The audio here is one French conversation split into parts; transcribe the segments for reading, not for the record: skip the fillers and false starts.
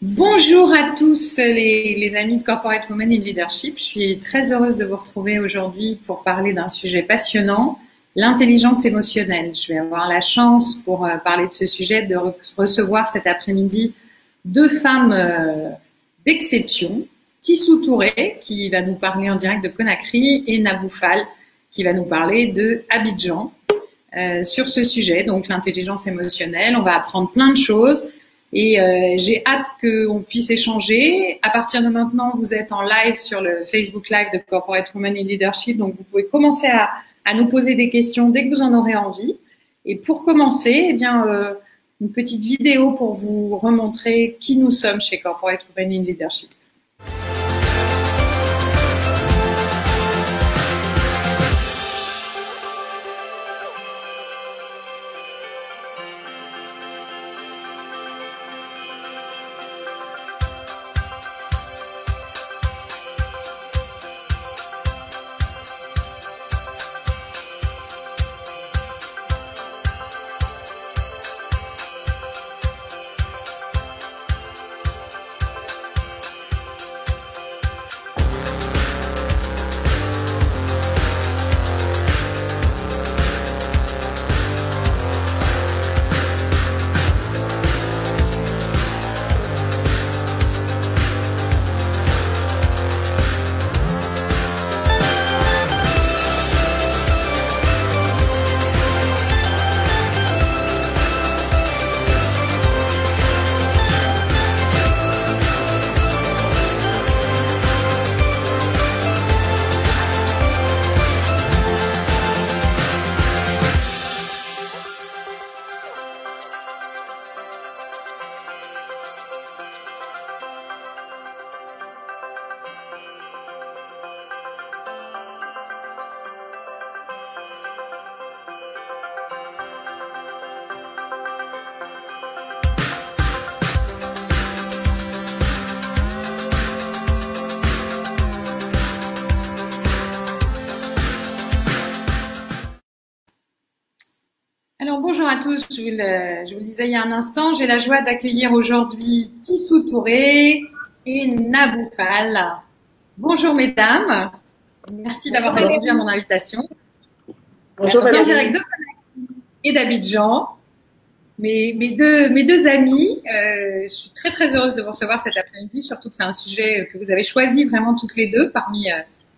Bonjour à tous les amis de Corporate Women in Leadership. Je suis très heureuse de vous retrouver aujourd'hui pour parler d'un sujet passionnant, l'intelligence émotionnelle. Je vais avoir la chance pour parler de ce sujet de recevoir cet après-midi deux femmes d'exception. Tissou Touré qui va nous parler en direct de Conakry et Nabou Fall qui va nous parler de Abidjan sur ce sujet, donc l'intelligence émotionnelle. On va apprendre plein de choses. Et j'ai hâte qu'on puisse échanger. À partir de maintenant, vous êtes en live sur le Facebook Live de Corporate Women in Leadership. Donc, vous pouvez commencer à nous poser des questions dès que vous en aurez envie. Et pour commencer, eh bien, une petite vidéo pour vous remontrer qui nous sommes chez Corporate Women in Leadership. Alors bonjour à tous, je vous le disais il y a un instant, j'ai la joie d'accueillir aujourd'hui Tissou Touré et Nabou Fall. Bonjour mesdames, merci d'avoir répondu à mon invitation. Bonjour en direct de Conakry et d'Abidjan, mes deux amis. Je suis très heureuse de vous recevoir cet après-midi, surtout que c'est un sujet que vous avez choisi vraiment toutes les deux parmi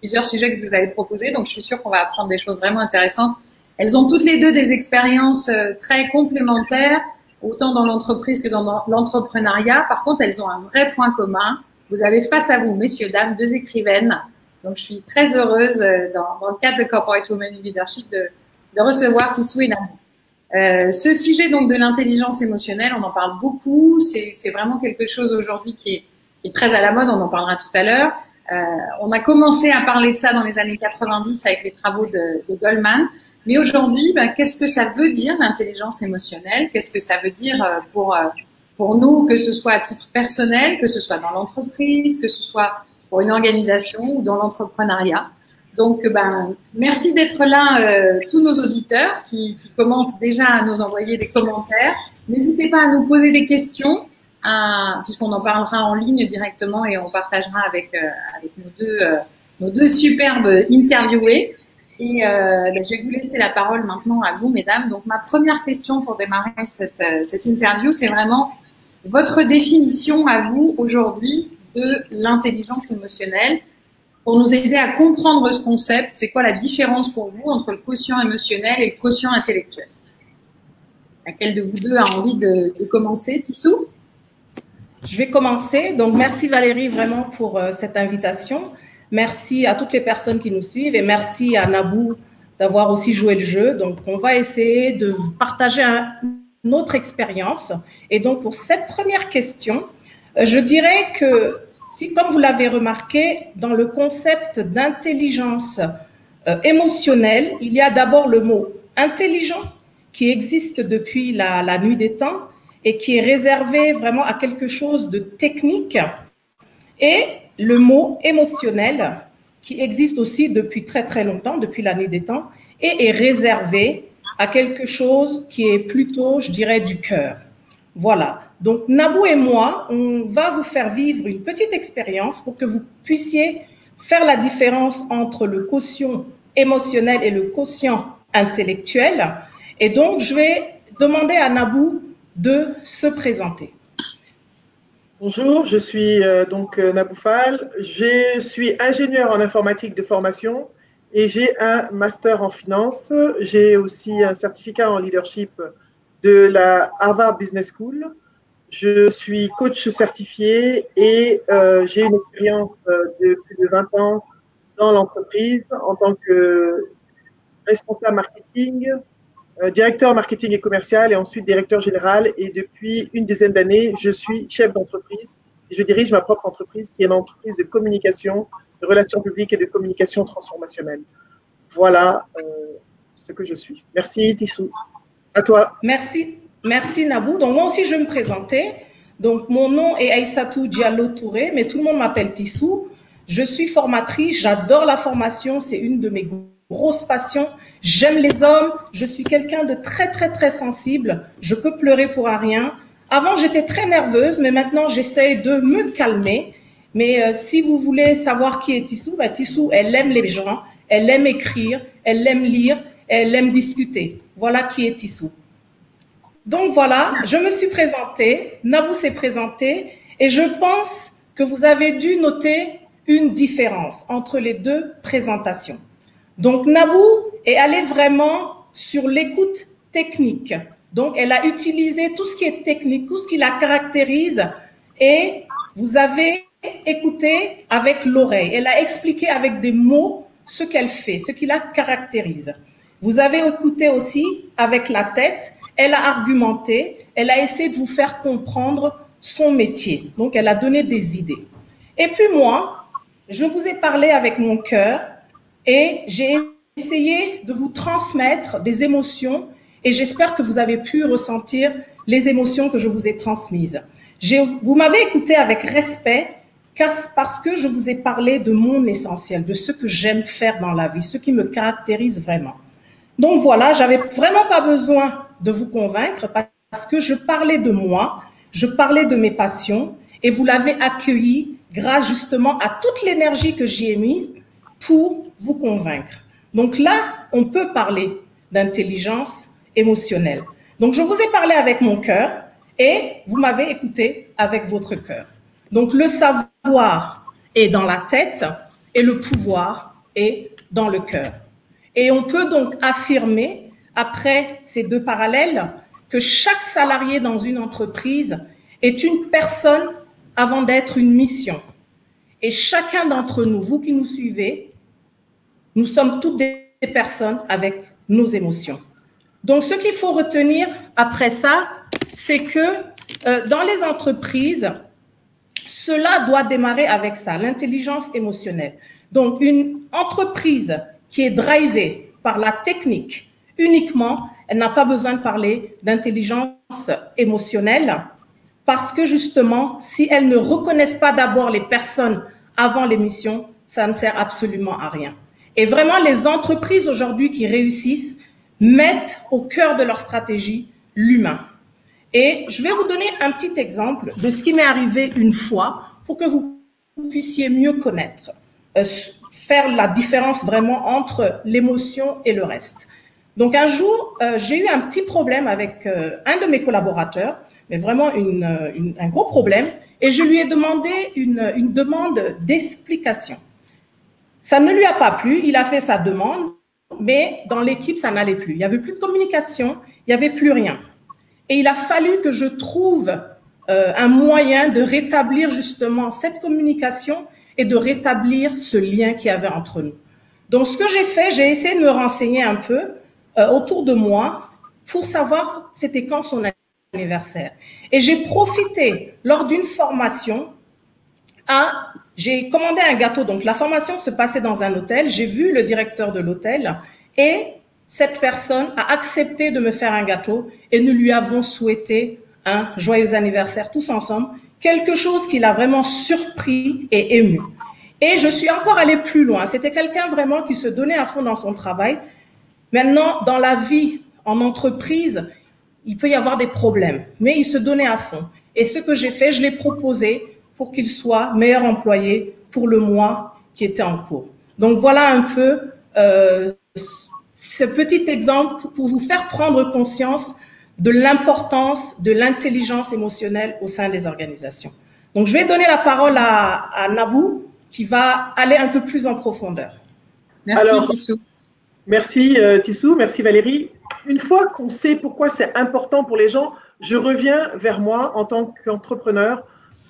plusieurs sujets que je vous avez proposés, donc je suis sûre qu'on va apprendre des choses vraiment intéressantes. Elles ont toutes les deux des expériences très complémentaires, autant dans l'entreprise que dans l'entrepreneuriat. Par contre, elles ont un vrai point commun. Vous avez face à vous, messieurs, dames, deux écrivaines. Donc, je suis très heureuse, dans le cadre de Corporate Women in Leadership, de recevoir Tissou et Nabou. Ce sujet donc de l'intelligence émotionnelle, on en parle beaucoup. C'est vraiment quelque chose aujourd'hui qui est très à la mode. On en parlera tout à l'heure. On a commencé à parler de ça dans les années 90 avec les travaux de Goleman. Mais aujourd'hui, qu'est-ce que ça veut dire l'intelligence émotionnelle? Qu'est-ce que ça veut dire pour nous, que ce soit à titre personnel, que ce soit dans l'entreprise, que ce soit pour une organisation ou dans l'entrepreneuriat? Donc, merci d'être là, tous nos auditeurs qui commencent déjà à nous envoyer des commentaires. N'hésitez pas à nous poser des questions, puisqu'on en parlera en ligne directement et on partagera avec nos deux superbes interviewés. Et je vais vous laisser la parole maintenant à vous, mesdames. Donc, ma première question pour démarrer cette interview, c'est vraiment votre définition à vous aujourd'hui de l'intelligence émotionnelle. Pour nous aider à comprendre ce concept, c'est quoi la différence pour vous entre le quotient émotionnel et le quotient intellectuel? Laquelle de vous deux a envie de commencer? Tissou? Je vais commencer. Donc, merci Valérie vraiment pour cette invitation. Merci à toutes les personnes qui nous suivent et merci à Nabou d'avoir aussi joué le jeu. Donc, on va essayer de partager une autre expérience. Et donc, pour cette première question, je dirais que, si, comme vous l'avez remarqué, dans le concept d'intelligence émotionnelle, il y a d'abord le mot intelligent qui existe depuis la nuit des temps et qui est réservé vraiment à quelque chose de technique, et le mot émotionnel qui existe aussi depuis très longtemps, depuis la nuit des temps, et est réservé à quelque chose qui est plutôt, je dirais, du cœur. Voilà. Donc, Nabou et moi, on va vous faire vivre une petite expérience pour que vous puissiez faire la différence entre le quotient émotionnel et le quotient intellectuel. Et donc, je vais demander à Nabou de se présenter. Bonjour, je suis Nabou Fall. Je suis ingénieur en informatique de formation et j'ai un master en finance. J'ai aussi un certificat en leadership de la Harvard Business School. Je suis coach certifié et j'ai une expérience de plus de 20 ans dans l'entreprise en tant que responsable marketing, directeur marketing et commercial et ensuite directeur général. Et depuis une dizaine d'années, je suis chef d'entreprise et je dirige ma propre entreprise qui est une entreprise de communication, de relations publiques et de communication transformationnelle. Voilà ce que je suis. Merci Tissou. À toi. Merci. Merci Nabou. Donc moi aussi je vais me présenter. Donc mon nom est Aïssatou Diallo Touré, mais tout le monde m'appelle Tissou. Je suis formatrice, j'adore la formation, c'est une de mes grosses passions. J'aime les hommes, je suis quelqu'un de très sensible. Je peux pleurer pour un rien. Avant j'étais très nerveuse, mais maintenant j'essaye de me calmer. Mais si vous voulez savoir qui est Tissou, Tissou, elle aime les gens, elle aime écrire, elle aime lire, elle aime discuter. Voilà qui est Tissou. Donc voilà, je me suis présentée, Nabou s'est présenté et je pense que vous avez dû noter une différence entre les deux présentations. Donc Nabou est allée vraiment sur l'écoute technique. Donc elle a utilisé tout ce qui est technique, tout ce qui la caractérise et vous avez écouté avec l'oreille. Elle a expliqué avec des mots ce qu'elle fait, ce qui la caractérise. Vous avez écouté aussi avec la tête, elle a argumenté, elle a essayé de vous faire comprendre son métier. Donc, elle a donné des idées. Et puis moi, je vous ai parlé avec mon cœur et j'ai essayé de vous transmettre des émotions et j'espère que vous avez pu ressentir les émotions que je vous ai transmises. Vous m'avez écouté avec respect parce que je vous ai parlé de mon essentiel, de ce que j'aime faire dans la vie, ce qui me caractérise vraiment. Donc voilà, j'avais vraiment pas besoin de vous convaincre parce que je parlais de moi, je parlais de mes passions et vous l'avez accueilli grâce justement à toute l'énergie que j'y ai mise pour vous convaincre. Donc là, on peut parler d'intelligence émotionnelle. Donc je vous ai parlé avec mon cœur et vous m'avez écouté avec votre cœur. Donc le savoir est dans la tête et le pouvoir est dans le cœur. Et on peut donc affirmer, après ces deux parallèles, que chaque salarié dans une entreprise est une personne avant d'être une mission. Et chacun d'entre nous, vous qui nous suivez, nous sommes toutes des personnes avec nos émotions. Donc, ce qu'il faut retenir après ça, c'est que dans les entreprises, cela doit démarrer avec ça, l'intelligence émotionnelle. Donc, une entreprise qui est drivée par la technique uniquement, elle n'a pas besoin de parler d'intelligence émotionnelle parce que justement, si elles ne reconnaissent pas d'abord les personnes avant les missions, ça ne sert absolument à rien. Et vraiment, les entreprises aujourd'hui qui réussissent mettent au cœur de leur stratégie l'humain. Et je vais vous donner un petit exemple de ce qui m'est arrivé une fois pour que vous puissiez mieux connaître, faire la différence vraiment entre l'émotion et le reste. Donc un jour, j'ai eu un petit problème avec un de mes collaborateurs, mais vraiment un gros problème, et je lui ai demandé une demande d'explication. Ça ne lui a pas plu, il a fait sa demande, mais dans l'équipe, ça n'allait plus. Il n'y avait plus de communication, il n'y avait plus rien. Et il a fallu que je trouve un moyen de rétablir justement cette communication et de rétablir ce lien qu'il y avait entre nous. Donc, ce que j'ai fait, j'ai essayé de me renseigner un peu autour de moi pour savoir c'était quand son anniversaire. Et j'ai profité lors d'une formation j'ai commandé un gâteau. Donc, la formation se passait dans un hôtel. J'ai vu le directeur de l'hôtel et cette personne a accepté de me faire un gâteau et nous lui avons souhaité un joyeux anniversaire tous ensemble. Quelque chose qui l'a vraiment surpris et ému. Et je suis encore allée plus loin. C'était quelqu'un vraiment qui se donnait à fond dans son travail. Maintenant, dans la vie, en entreprise, il peut y avoir des problèmes, mais il se donnait à fond. Et ce que j'ai fait, je l'ai proposé pour qu'il soit meilleur employé pour le mois qui était en cours. Donc voilà un peu ce petit exemple pour vous faire prendre conscience de l'importance de l'intelligence émotionnelle au sein des organisations. Donc je vais donner la parole à Nabou qui va aller un peu plus en profondeur. Merci Tissou. Merci Tissou, merci Valérie. Une fois qu'on sait pourquoi c'est important pour les gens, je reviens vers moi en tant qu'entrepreneur.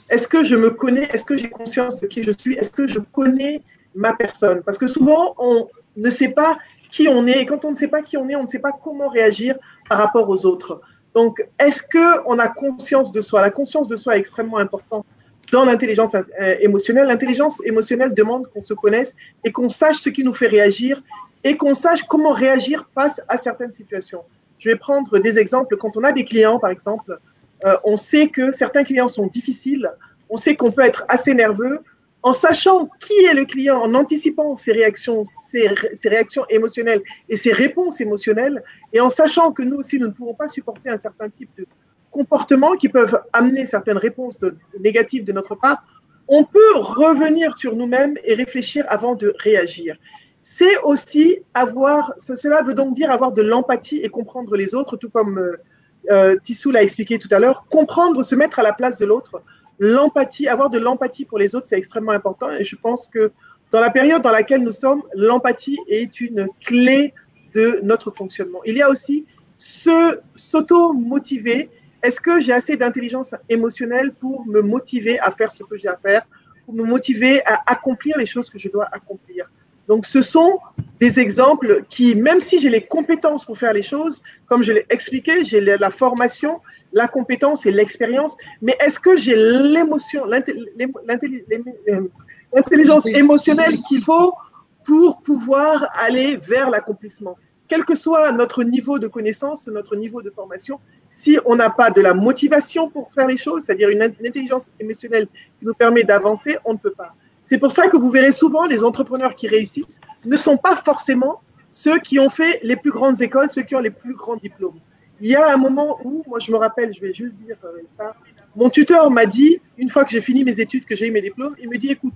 Est-ce que je me connais? Est-ce que j'ai conscience de qui je suis? Est-ce que je connais ma personne? Parce que souvent, on ne sait pas qui on est. Et quand on ne sait pas qui on est, on ne sait pas comment réagir par rapport aux autres. Donc, est-ce qu'on a conscience de soi? La conscience de soi est extrêmement importante dans l'intelligence émotionnelle. L'intelligence émotionnelle demande qu'on se connaisse et qu'on sache ce qui nous fait réagir et qu'on sache comment réagir face à certaines situations. Je vais prendre des exemples. Quand on a des clients, par exemple, on sait que certains clients sont difficiles, on sait qu'on peut être assez nerveux. En sachant qui est le client, en anticipant ses réactions émotionnelles et ses réponses émotionnelles, et en sachant que nous aussi, nous ne pouvons pas supporter un certain type de comportements qui peuvent amener certaines réponses négatives de notre part, on peut revenir sur nous-mêmes et réfléchir avant de réagir. C'est aussi cela veut donc dire avoir de l'empathie et comprendre les autres, tout comme Tissou l'a expliqué tout à l'heure, comprendre, se mettre à la place de l'autre. L'empathie, avoir de l'empathie pour les autres, c'est extrêmement important et je pense que dans la période dans laquelle nous sommes, l'empathie est une clé de notre fonctionnement. Il y a aussi s'auto-motiver. Est-ce que j'ai assez d'intelligence émotionnelle pour me motiver à faire ce que j'ai à faire, pour me motiver à accomplir les choses que je dois accomplir? Donc, ce sont des exemples qui, même si j'ai les compétences pour faire les choses, comme je l'ai expliqué, j'ai la formation, la compétence et l'expérience, mais est-ce que j'ai l'intelligence émotionnelle qu'il faut pour pouvoir aller vers l'accomplissement? Quel que soit notre niveau de connaissance, notre niveau de formation, si on n'a pas de la motivation pour faire les choses, c'est-à-dire une intelligence émotionnelle qui nous permet d'avancer, on ne peut pas. C'est pour ça que vous verrez souvent les entrepreneurs qui réussissent ne sont pas forcément ceux qui ont fait les plus grandes écoles, ceux qui ont les plus grands diplômes. Il y a un moment où, moi je me rappelle, je vais juste dire ça, mon tuteur m'a dit, une fois que j'ai fini mes études, que j'ai eu mes diplômes, il me dit, écoute,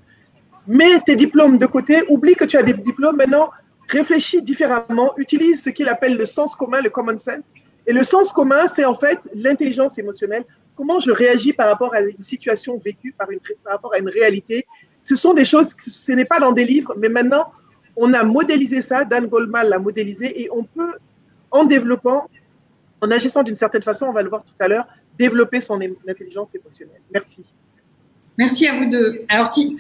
mets tes diplômes de côté, oublie que tu as des diplômes, maintenant réfléchis différemment, utilise ce qu'il appelle le sens commun, le common sense. Et le sens commun, c'est en fait l'intelligence émotionnelle. Comment je réagis par rapport à une situation vécue, par rapport à une réalité. Ce sont des choses, ce n'est pas dans des livres, mais maintenant, on a modélisé ça, Dan Goleman l'a modélisé, et on peut, en développant, en agissant d'une certaine façon, on va le voir tout à l'heure, développer son intelligence émotionnelle. Merci. Merci à vous deux. Alors, si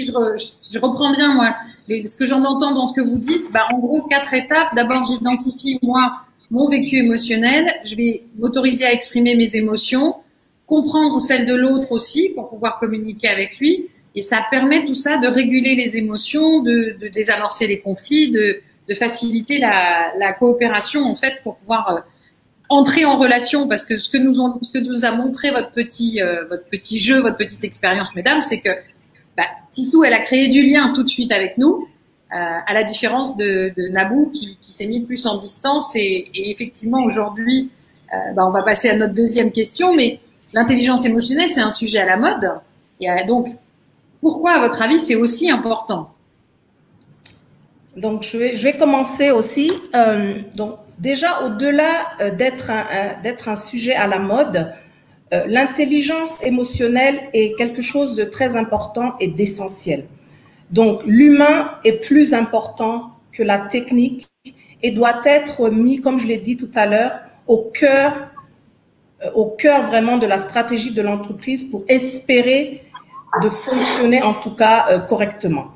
je reprends bien, moi, ce que j'en entends dans ce que vous dites, en gros, 4 étapes. D'abord, j'identifie, moi, mon vécu émotionnel. Je vais m'autoriser à exprimer mes émotions, comprendre celles de l'autre aussi pour pouvoir communiquer avec lui. Et ça permet tout ça de réguler les émotions, de désamorcer les conflits, de faciliter la coopération, en fait, pour pouvoir entrer en relation, parce que ce que nous a montré votre petit jeu, votre petite expérience, mesdames, c'est que Tissou, elle a créé du lien tout de suite avec nous, à la différence de Nabou qui s'est mis plus en distance. Et effectivement, aujourd'hui, on va passer à notre deuxième question, mais l'intelligence émotionnelle, c'est un sujet à la mode. Et donc, pourquoi, à votre avis, c'est aussi important? Donc, je vais commencer aussi. Donc, déjà, au-delà d'être un sujet à la mode, l'intelligence émotionnelle est quelque chose de très important et d'essentiel. Donc, l'humain est plus important que la technique et doit être mis, comme je l'ai dit tout à l'heure, au cœur vraiment de la stratégie de l'entreprise pour espérer de fonctionner en tout cas correctement.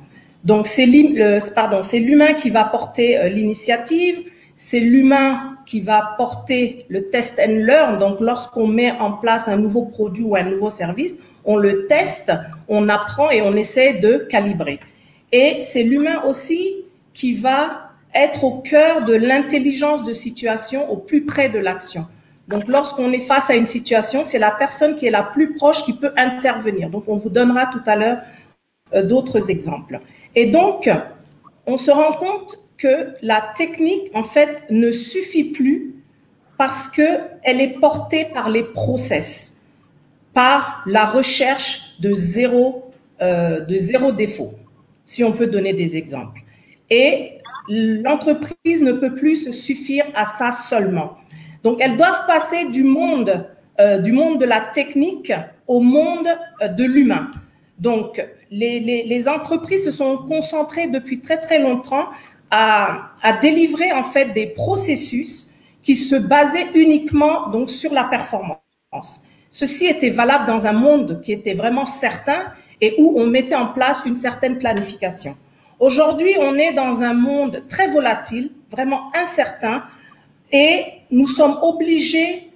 Donc, c'est l'humain qui va porter l'initiative, c'est l'humain qui va porter le test and learn. Donc, lorsqu'on met en place un nouveau produit ou un nouveau service, on le teste, on apprend et on essaie de calibrer. Et c'est l'humain aussi qui va être au cœur de l'intelligence de situation, au plus près de l'action. Donc, lorsqu'on est face à une situation, c'est la personne qui est la plus proche qui peut intervenir. Donc, on vous donnera tout à l'heure d'autres exemples. Et donc, on se rend compte que la technique, en fait, ne suffit plus parce qu'elle est portée par les process, par la recherche de zéro défaut, si on peut donner des exemples. Et l'entreprise ne peut plus se suffire à ça seulement. Donc, elles doivent passer du monde de la technique au monde de l'humain. Donc, les entreprises se sont concentrées depuis très, très longtemps à délivrer en fait des processus qui se basaient uniquement donc, sur la performance. Ceci était valable dans un monde qui était vraiment certain et où on mettait en place une certaine planification. Aujourd'hui, on est dans un monde très volatile, vraiment incertain, et nous sommes obligés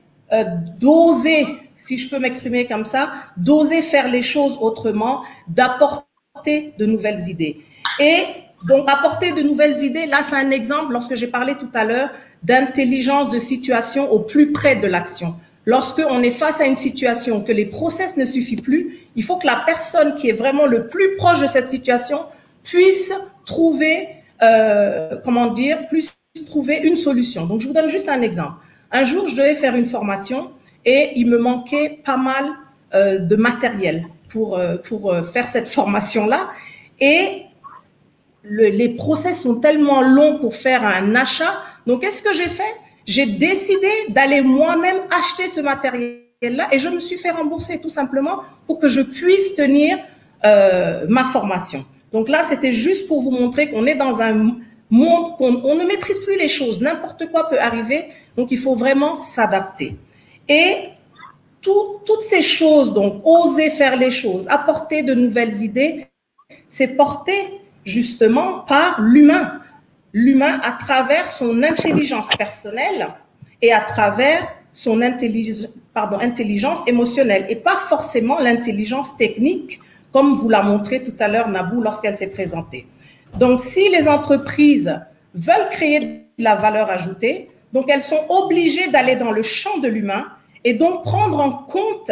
d'oser, si je peux m'exprimer comme ça, d'oser faire les choses autrement, d'apporter de nouvelles idées. Et donc, apporter de nouvelles idées, là, c'est un exemple, lorsque j'ai parlé tout à l'heure d'intelligence de situation au plus près de l'action. Lorsqu'on est face à une situation, que les process ne suffisent plus, il faut que la personne qui est vraiment le plus proche de cette situation puisse trouver, trouver une solution. Donc, je vous donne juste un exemple. Un jour, je devais faire une formation et il me manquait pas mal de matériel pour faire cette formation-là. Et les process sont tellement longs pour faire un achat. Donc, qu'est-ce que j'ai fait? J'ai décidé d'aller moi-même acheter ce matériel-là et je me suis fait rembourser tout simplement pour que je puisse tenir ma formation. Donc là, c'était juste pour vous montrer qu'on est dans un monde on ne maîtrise plus les choses. N'importe quoi peut arriver, donc il faut vraiment s'adapter. Et toutes ces choses, donc oser faire les choses, apporter de nouvelles idées, c'est porté justement par l'humain. L'humain à travers son intelligence personnelle et à travers son intelligence émotionnelle et pas forcément l'intelligence technique comme vous l'a montré tout à l'heure Nabou lorsqu'elle s'est présentée. Donc, si les entreprises veulent créer de la valeur ajoutée, donc elles sont obligées d'aller dans le champ de l'humain et donc prendre en compte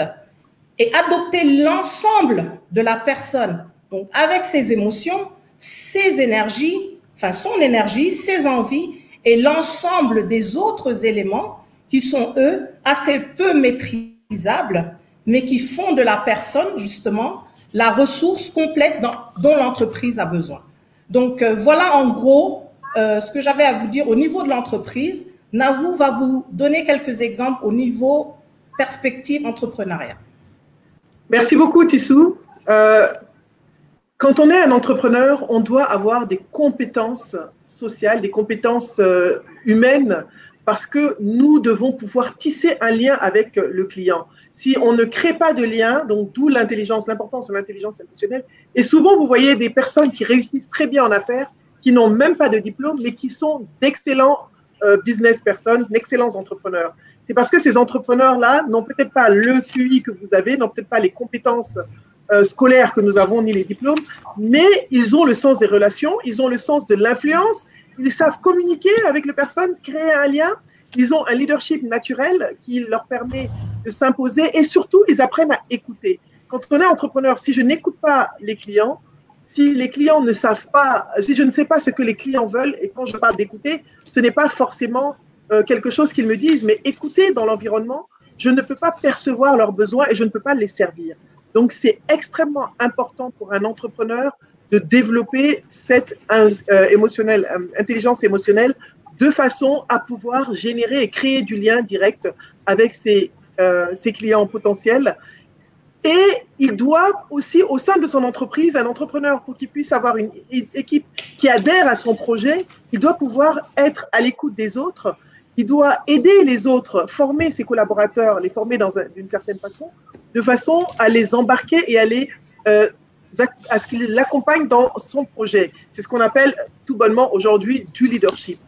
et adopter l'ensemble de la personne, donc avec ses émotions, ses énergies, enfin son énergie, ses envies et l'ensemble des autres éléments qui sont, eux, assez peu maîtrisables, mais qui font de la personne, justement, la ressource complète dont l'entreprise a besoin. Donc, voilà en gros ce que j'avais à vous dire au niveau de l'entreprise. Nabou va vous donner quelques exemples au niveau perspective entrepreneuriat. Merci beaucoup, Tissou. Quand on est un entrepreneur, on doit avoir des compétences sociales, des compétences humaines, parce que nous devons pouvoir tisser un lien avec le client. Si on ne crée pas de lien, donc d'où l'intelligence, l'importance de l'intelligence émotionnelle. Et souvent, vous voyez des personnes qui réussissent très bien en affaires, qui n'ont même pas de diplôme, mais qui sont d'excellents business personnes, d'excellents entrepreneurs. C'est parce que ces entrepreneurs-là n'ont peut-être pas le QI que vous avez, n'ont peut-être pas les compétences scolaires que nous avons, ni les diplômes, mais ils ont le sens des relations, ils ont le sens de l'influence, ils savent communiquer avec les personnes, créer un lien, ils ont un leadership naturel qui leur permet de s'imposer et surtout, ils apprennent à écouter. Quand on est entrepreneur, si je n'écoute pas les clients, si les clients ne savent pas, si je ne sais pas ce que les clients veulent, et quand je parle d'écouter, ce n'est pas forcément quelque chose qu'ils me disent, mais écouter dans l'environnement, je ne peux pas percevoir leurs besoins et je ne peux pas les servir. Donc, c'est extrêmement important pour un entrepreneur de développer cette intelligence émotionnelle de façon à pouvoir générer et créer du lien direct avec ses clients potentiels. Et il doit aussi, au sein de son entreprise, un entrepreneur, pour qu'il puisse avoir une équipe qui adhère à son projet, il doit pouvoir être à l'écoute des autres, il doit aider les autres, former ses collaborateurs, les former d'une certaine façon, de façon à les embarquer et à ce qu'ils l'accompagnent dans son projet. C'est ce qu'on appelle tout bonnement aujourd'hui du leadership.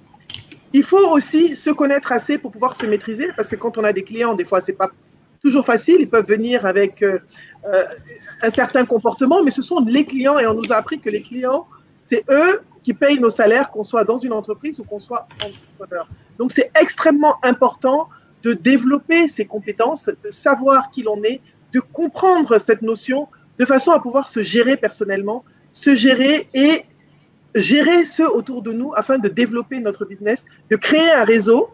Il faut aussi se connaître assez pour pouvoir se maîtriser, parce que quand on a des clients, des fois, c'est pas toujours facile. Ils peuvent venir avec un certain comportement, mais ce sont les clients et on nous a appris que les clients, c'est eux qui payent nos salaires, qu'on soit dans une entreprise ou qu'on soit entrepreneur. Donc, c'est extrêmement important de développer ces compétences, de savoir qui l'on est, de comprendre cette notion de façon à pouvoir se gérer personnellement, se gérer et gérer ceux autour de nous afin de développer notre business, de créer un réseau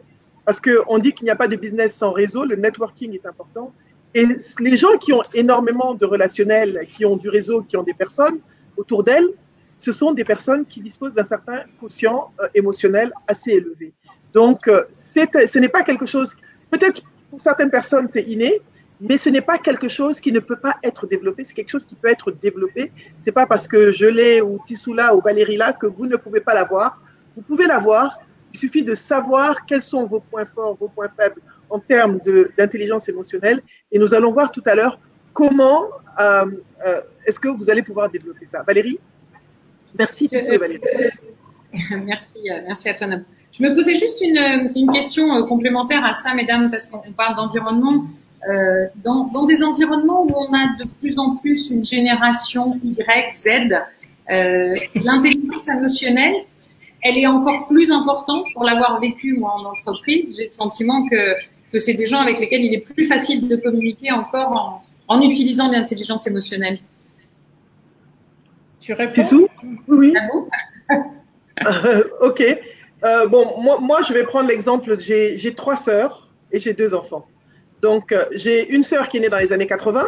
parce qu'on dit qu'il n'y a pas de business sans réseau, le networking est important. Et les gens qui ont énormément de relationnel, qui ont du réseau, qui ont des personnes autour d'elles, ce sont des personnes qui disposent d'un certain quotient émotionnel assez élevé. Donc, ce n'est pas quelque chose, peut-être pour certaines personnes c'est inné, mais ce n'est pas quelque chose qui ne peut pas être développé, c'est quelque chose qui peut être développé. Ce n'est pas parce que je l'ai ou Tissou là ou Valérie là que vous ne pouvez pas l'avoir. Vous pouvez l'avoir, il suffit de savoir quels sont vos points forts, vos points faibles en termes d'intelligence émotionnelle. Et nous allons voir tout à l'heure comment est-ce que vous allez pouvoir développer ça. Valérie? Merci, Tissou et Valérie. Merci à toi, Nabou. Je me posais juste une question complémentaire à ça, mesdames, parce qu'on parle d'environnement. Dans des environnements où on a de plus en plus une génération Y, Z, l'intelligence émotionnelle, elle est encore plus importante. Pour l'avoir vécu, moi, en entreprise, j'ai le sentiment que c'est des gens avec lesquels il est plus facile de communiquer encore en utilisant l'intelligence émotionnelle. Tu réponds? Tissou? Oui. Nabou? Ok. Bon, moi, je vais prendre l'exemple. J'ai 3 sœurs et j'ai 2 enfants. Donc, j'ai une sœur qui est née dans les années 80,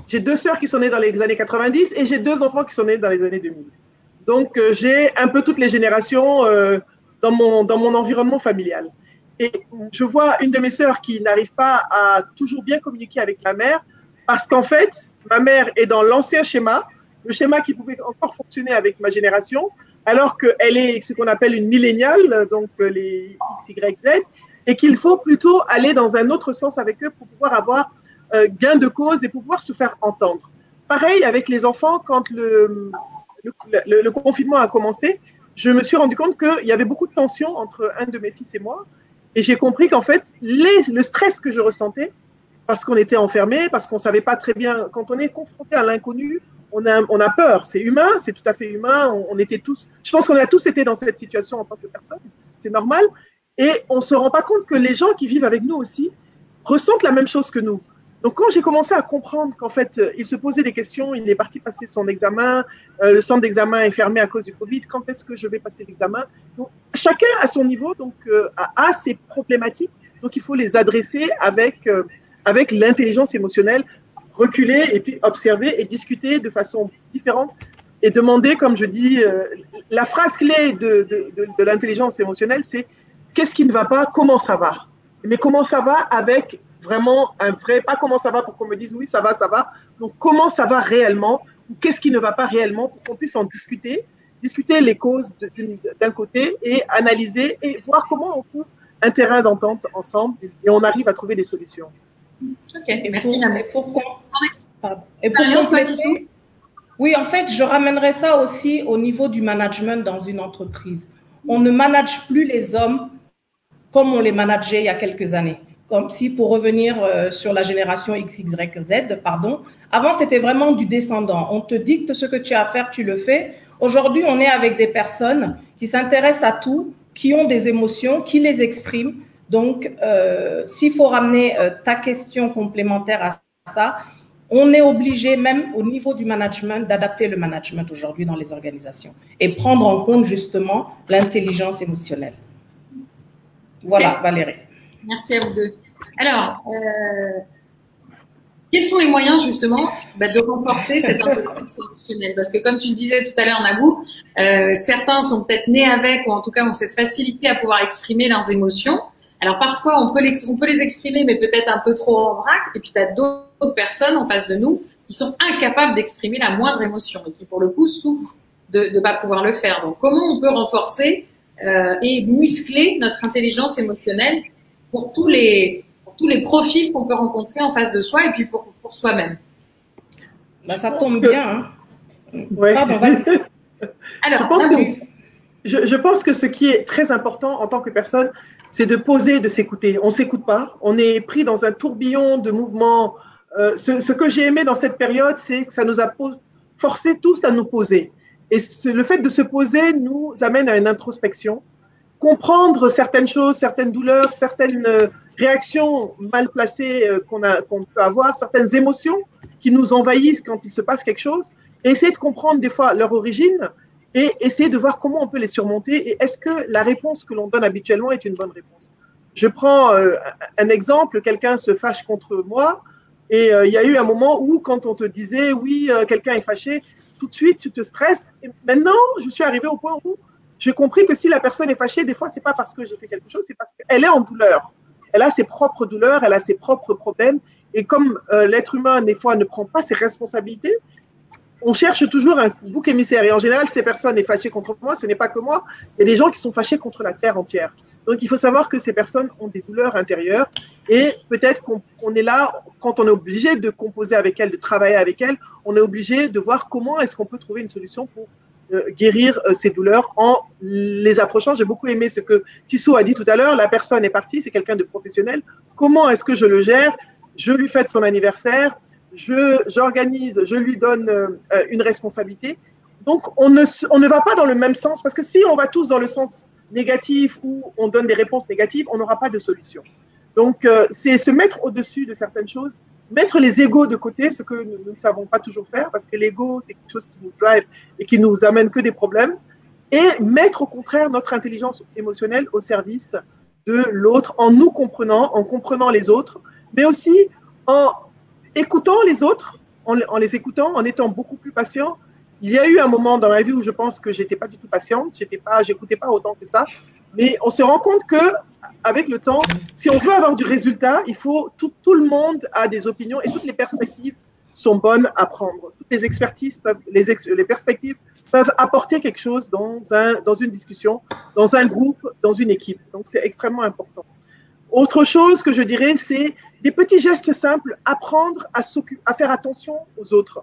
j'ai 2 sœurs qui sont nées dans les années 90 et j'ai 2 enfants qui sont nés dans les années 2000. Donc, j'ai un peu toutes les générations dans mon environnement familial. Et je vois une de mes sœurs qui n'arrive pas à toujours bien communiquer avec ma mère parce qu'en fait, ma mère est dans l'ancien schéma, le schéma qui pouvait encore fonctionner avec ma génération, alors qu'elle est ce qu'on appelle une milléniale, donc les X, Y, Z, et qu'il faut plutôt aller dans un autre sens avec eux pour pouvoir avoir gain de cause et pouvoir se faire entendre. Pareil avec les enfants, quand le confinement a commencé, je me suis rendu compte qu'il y avait beaucoup de tension entre un de mes fils et moi, et j'ai compris qu'en fait, le stress que je ressentais, parce qu'on était enfermés, parce qu'on ne savait pas très bien, quand on est confronté à l'inconnu, on a peur, c'est humain, c'est tout à fait humain, on était tous, je pense qu'on a tous été dans cette situation en tant que personne, c'est normal. Et on ne se rend pas compte que les gens qui vivent avec nous aussi ressentent la même chose que nous. Donc, quand j'ai commencé à comprendre qu'en fait, il se posait des questions, il est parti passer son examen, le centre d'examen est fermé à cause du Covid, quand est-ce que je vais passer l'examen? Donc, chacun à son niveau donc, a ses problématiques, donc il faut les adresser avec l'intelligence émotionnelle, reculer et puis observer et discuter de façon différente et demander, comme je dis, la phrase clé de l'intelligence émotionnelle, c'est qu'est-ce qui ne va pas, comment ça va? Mais comment ça va avec vraiment un vrai, pas comment ça va pour qu'on me dise oui, ça va, ça va. Donc, comment ça va réellement? Ou qu'est-ce qui ne va pas réellement pour qu'on puisse en discuter les causes d'un côté et analyser et voir comment on trouve un terrain d'entente ensemble et on arrive à trouver des solutions. Ok, merci Nabou. Et pour compléter, oui, en fait, je ramènerai ça aussi au niveau du management dans une entreprise. On ne manage plus les hommes comme on les manageait il y a quelques années. Comme si, pour revenir sur la génération X, Y, Z, pardon, avant, c'était vraiment du descendant. On te dicte ce que tu as à faire, tu le fais. Aujourd'hui, on est avec des personnes qui s'intéressent à tout, qui ont des émotions, qui les expriment. Donc, s'il faut ramener ta question complémentaire à ça, on est obligé, même au niveau du management, d'adapter le management aujourd'hui dans les organisations et prendre en compte justement l'intelligence émotionnelle. Voilà, okay. Valérie. Merci à vous deux. Alors, quels sont les moyens justement de renforcer cette intelligence émotionnelle? Parce que comme tu le disais tout à l'heure, Nabou, certains sont peut-être nés avec ou en tout cas ont cette facilité à pouvoir exprimer leurs émotions. Alors parfois, on peut les exprimer, mais peut-être un peu trop en vrac. Et puis, tu as d'autres personnes en face de nous qui sont incapables d'exprimer la moindre émotion et qui, pour le coup, souffrent de ne pas pouvoir le faire. Donc, comment on peut renforcer et muscler notre intelligence émotionnelle pour tous les profils qu'on peut rencontrer en face de soi et puis pour soi-même? Bah, ça tombe bien. Hein. Ouais. Pardon, vas-y. Alors, je pense que ce qui est très important en tant que personne, c'est de poser, de s'écouter. On ne s'écoute pas. On est pris dans un tourbillon de mouvements. Ce que j'ai aimé dans cette période, c'est que ça nous a forcé tous à nous poser. Et le fait de se poser nous amène à une introspection, comprendre certaines choses, certaines douleurs, certaines réactions mal placées qu'on peut avoir, certaines émotions qui nous envahissent quand il se passe quelque chose, et essayer de comprendre des fois leur origine et essayer de voir comment on peut les surmonter et est-ce que la réponse que l'on donne habituellement est une bonne réponse. Je prends un exemple, quelqu'un se fâche contre moi et il y a eu un moment où quand on te disait oui, quelqu'un est fâché, tout de suite tu te stresses. Et maintenant, je suis arrivée au point où j'ai compris que si la personne est fâchée, des fois, c'est pas parce que j'ai fait quelque chose, c'est parce qu'elle est en douleur. Elle a ses propres douleurs, elle a ses propres problèmes. Et comme l'être humain, des fois, ne prend pas ses responsabilités, on cherche toujours un bouc émissaire. Et en général, ces personnes sont fâchées contre moi, ce n'est pas que moi. Il y a des gens qui sont fâchés contre la terre entière. Donc, il faut savoir que ces personnes ont des douleurs intérieures et peut-être qu'on est là, quand on est obligé de composer avec elles, de travailler avec elles, on est obligé de voir comment est-ce qu'on peut trouver une solution pour guérir ces douleurs en les approchant. J'ai beaucoup aimé ce que Tissot a dit tout à l'heure. La personne est partie, c'est quelqu'un de professionnel. Comment est-ce que je le gère? Je lui fête son anniversaire, j'organise, je lui donne une responsabilité. Donc, on ne va pas dans le même sens parce que si on va tous dans le sens négatif ou on donne des réponses négatives, on n'aura pas de solution. Donc, c'est se mettre au-dessus de certaines choses, mettre les égos de côté, ce que nous ne savons pas toujours faire parce que l'ego, c'est quelque chose qui nous drive et qui nous amène que des problèmes, et mettre au contraire notre intelligence émotionnelle au service de l'autre en nous comprenant, en comprenant les autres, mais aussi en écoutant les autres, en les écoutant, en étant beaucoup plus patient. Il y a eu un moment dans ma vie où je pense que j'étais pas du tout patiente, j'écoutais pas autant que ça, mais on se rend compte que avec le temps, si on veut avoir du résultat, il faut tout le monde a des opinions et toutes les perspectives sont bonnes à prendre. Toutes les expertises peuvent, les perspectives peuvent apporter quelque chose dans une discussion, dans un groupe, dans une équipe. Donc c'est extrêmement important. Autre chose que je dirais, c'est des petits gestes simples, apprendre à faire attention aux autres.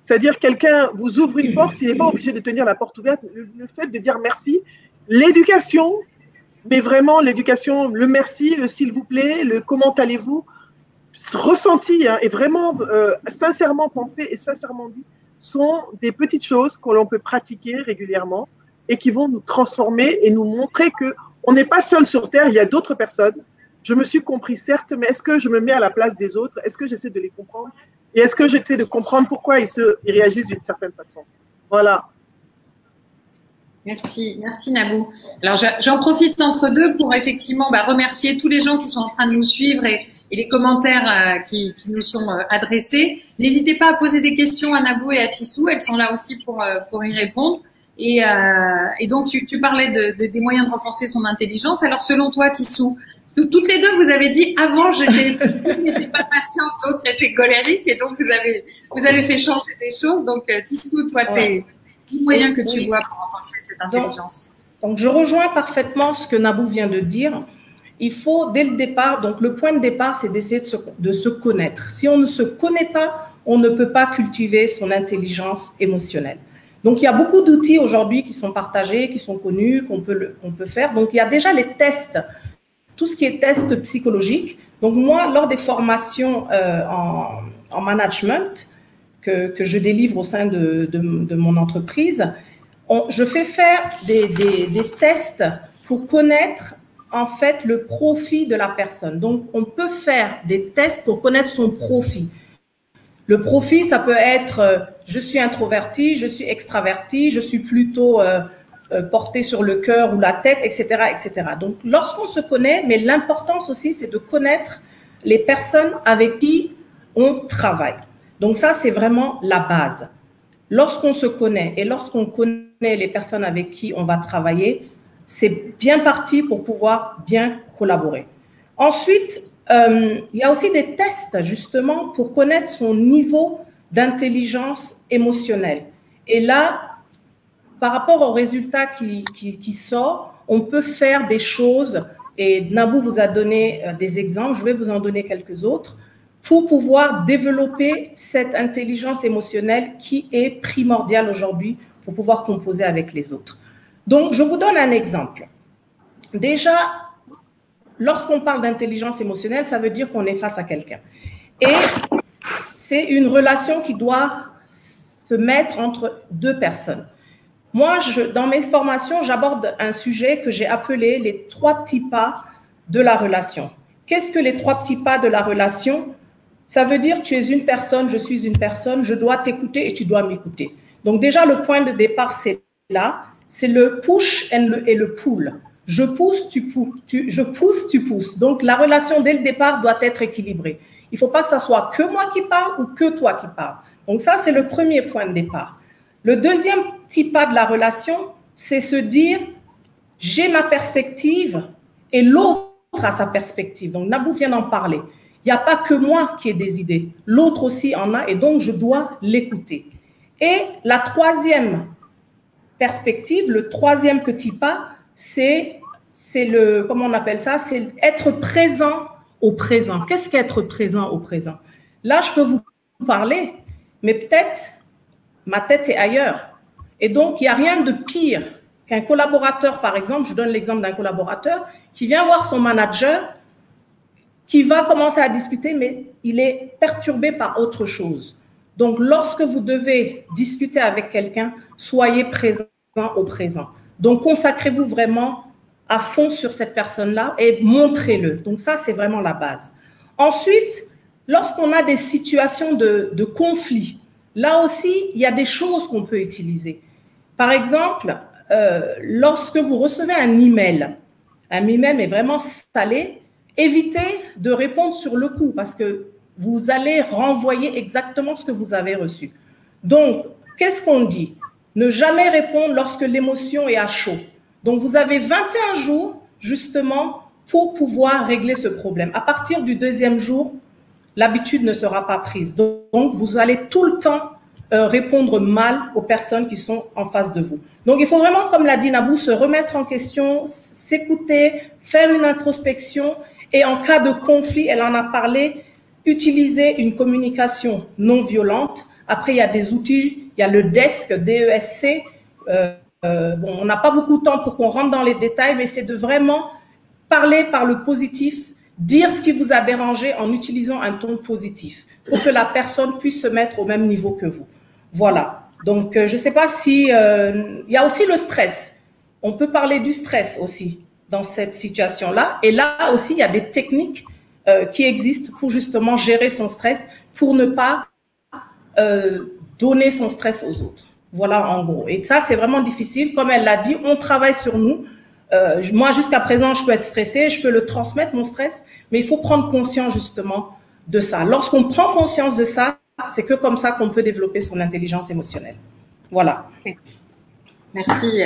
C'est-à-dire quelqu'un vous ouvre une porte, il n'est pas obligé de tenir la porte ouverte. Le fait de dire merci, l'éducation, mais vraiment l'éducation, le merci, le s'il vous plaît, le comment allez-vous, ressenti et vraiment sincèrement pensé et sincèrement dit, sont des petites choses que l'on peut pratiquer régulièrement et qui vont nous transformer et nous montrer qu'on n'est pas seul sur Terre, il y a d'autres personnes. Je me suis compris, certes, mais est-ce que je me mets à la place des autres? Est-ce que j'essaie de les comprendre? Et est-ce que j'essaie de comprendre pourquoi ils réagissent d'une certaine façon? Voilà. Merci Nabou. Alors j'en profite entre deux pour effectivement remercier tous les gens qui sont en train de nous suivre et les commentaires qui nous sont adressés. N'hésitez pas à poser des questions à Nabou et à Tissot, elles sont là aussi pour y répondre. Et donc tu parlais des moyens de renforcer son intelligence. Alors selon toi, Tissot, toutes les deux, vous avez dit avant, n'étais pas patiente, l'autre était colérique, et donc vous avez fait changer des choses. Donc Tissot, toi, t'es le moyen que tu vois pour renforcer cette intelligence. Donc je rejoins parfaitement ce que Nabou vient de dire. Il faut dès le départ, donc le point de départ, c'est d'essayer de se connaître. Si on ne se connaît pas, on ne peut pas cultiver son intelligence émotionnelle. Donc il y a beaucoup d'outils aujourd'hui qui sont partagés, qui sont connus, qu'on peut faire. Donc il y a déjà les tests. Tout ce qui est test psychologique. Donc moi, lors des formations en management que je délivre au sein de mon entreprise, je fais faire des tests pour connaître en fait le profil de la personne. Donc on peut faire des tests pour connaître son profil. Le profil, ça peut être je suis introverti, je suis extraverti, je suis plutôt porté sur le cœur ou la tête, etc., etc. Donc, lorsqu'on se connaît, mais l'importance aussi, c'est de connaître les personnes avec qui on travaille. Donc, ça, c'est vraiment la base. Lorsqu'on se connaît et lorsqu'on connaît les personnes avec qui on va travailler, c'est bien parti pour pouvoir bien collaborer. Ensuite, il y a aussi des tests, justement, pour connaître son niveau d'intelligence émotionnelle. Et là, par rapport au résultat qui sort, on peut faire des choses, et Nabou vous a donné des exemples, je vais vous en donner quelques autres, pour pouvoir développer cette intelligence émotionnelle qui est primordiale aujourd'hui pour pouvoir composer avec les autres. Donc, je vous donne un exemple. Déjà, lorsqu'on parle d'intelligence émotionnelle, ça veut dire qu'on est face à quelqu'un. Et c'est une relation qui doit se mettre entre deux personnes. Moi, dans mes formations, j'aborde un sujet que j'ai appelé les 3 petits pas de la relation. Qu'est-ce que les 3 petits pas de la relation? Ça veut dire tu es une personne, je suis une personne, je dois t'écouter et tu dois m'écouter. Donc déjà, le point de départ, c'est là, c'est le push et le pull. Je pousse, tu pousses, je pousse, tu pousses. Donc, la relation, dès le départ, doit être équilibrée. Il ne faut pas que ça soit que moi qui parle ou que toi qui parles. Donc, ça, c'est le premier point de départ. Le deuxième petit pas de la relation, c'est se dire, j'ai ma perspective et l'autre a sa perspective. Donc, Nabou vient d'en parler. Il n'y a pas que moi qui ai des idées. L'autre aussi en a et donc je dois l'écouter. Et la troisième perspective, le troisième petit pas, c'est le, comment on appelle ça? C'est être présent au présent. Qu'est-ce qu'être présent au présent? Là, je peux vous parler, mais peut-être ma tête est ailleurs. Et donc, il n'y a rien de pire qu'un collaborateur, par exemple, je donne l'exemple d'un collaborateur qui vient voir son manager, qui va commencer à discuter, mais il est perturbé par autre chose. Donc, lorsque vous devez discuter avec quelqu'un, soyez présent au présent. Donc, consacrez-vous vraiment à fond sur cette personne-là et montrez-le. Donc, ça, c'est vraiment la base. Ensuite, lorsqu'on a des situations de conflit, là aussi, il y a des choses qu'on peut utiliser. Par exemple, lorsque vous recevez un email est vraiment salé, évitez de répondre sur le coup parce que vous allez renvoyer exactement ce que vous avez reçu. Donc, qu'est-ce qu'on dit? Ne jamais répondre lorsque l'émotion est à chaud. Donc, vous avez 21 jours, justement, pour pouvoir régler ce problème. À partir du deuxième jour, l'habitude ne sera pas prise. Donc, vous allez tout le temps répondre mal aux personnes qui sont en face de vous. Donc, il faut vraiment, comme l'a dit Nabou, se remettre en question, s'écouter, faire une introspection et en cas de conflit, elle en a parlé, utiliser une communication non violente. Après, il y a des outils, il y a le DESC, D-E-S-C. Bon, on n'a pas beaucoup de temps pour qu'on rentre dans les détails, mais c'est de vraiment parler par le positif, dire ce qui vous a dérangé en utilisant un ton positif pour que la personne puisse se mettre au même niveau que vous. Voilà. Donc, je ne sais pas si... il y a aussi le stress. On peut parler du stress aussi dans cette situation-là. Et là aussi, il y a des techniques qui existent pour justement gérer son stress, pour ne pas donner son stress aux autres. Voilà, en gros. Et ça, c'est vraiment difficile. Comme elle l'a dit, on travaille sur nous. Moi, jusqu'à présent, je peux être stressée, je peux le transmettre, mon stress, mais il faut prendre conscience justement de ça. Lorsqu'on prend conscience de ça, c'est que comme ça qu'on peut développer son intelligence émotionnelle. Voilà. Merci.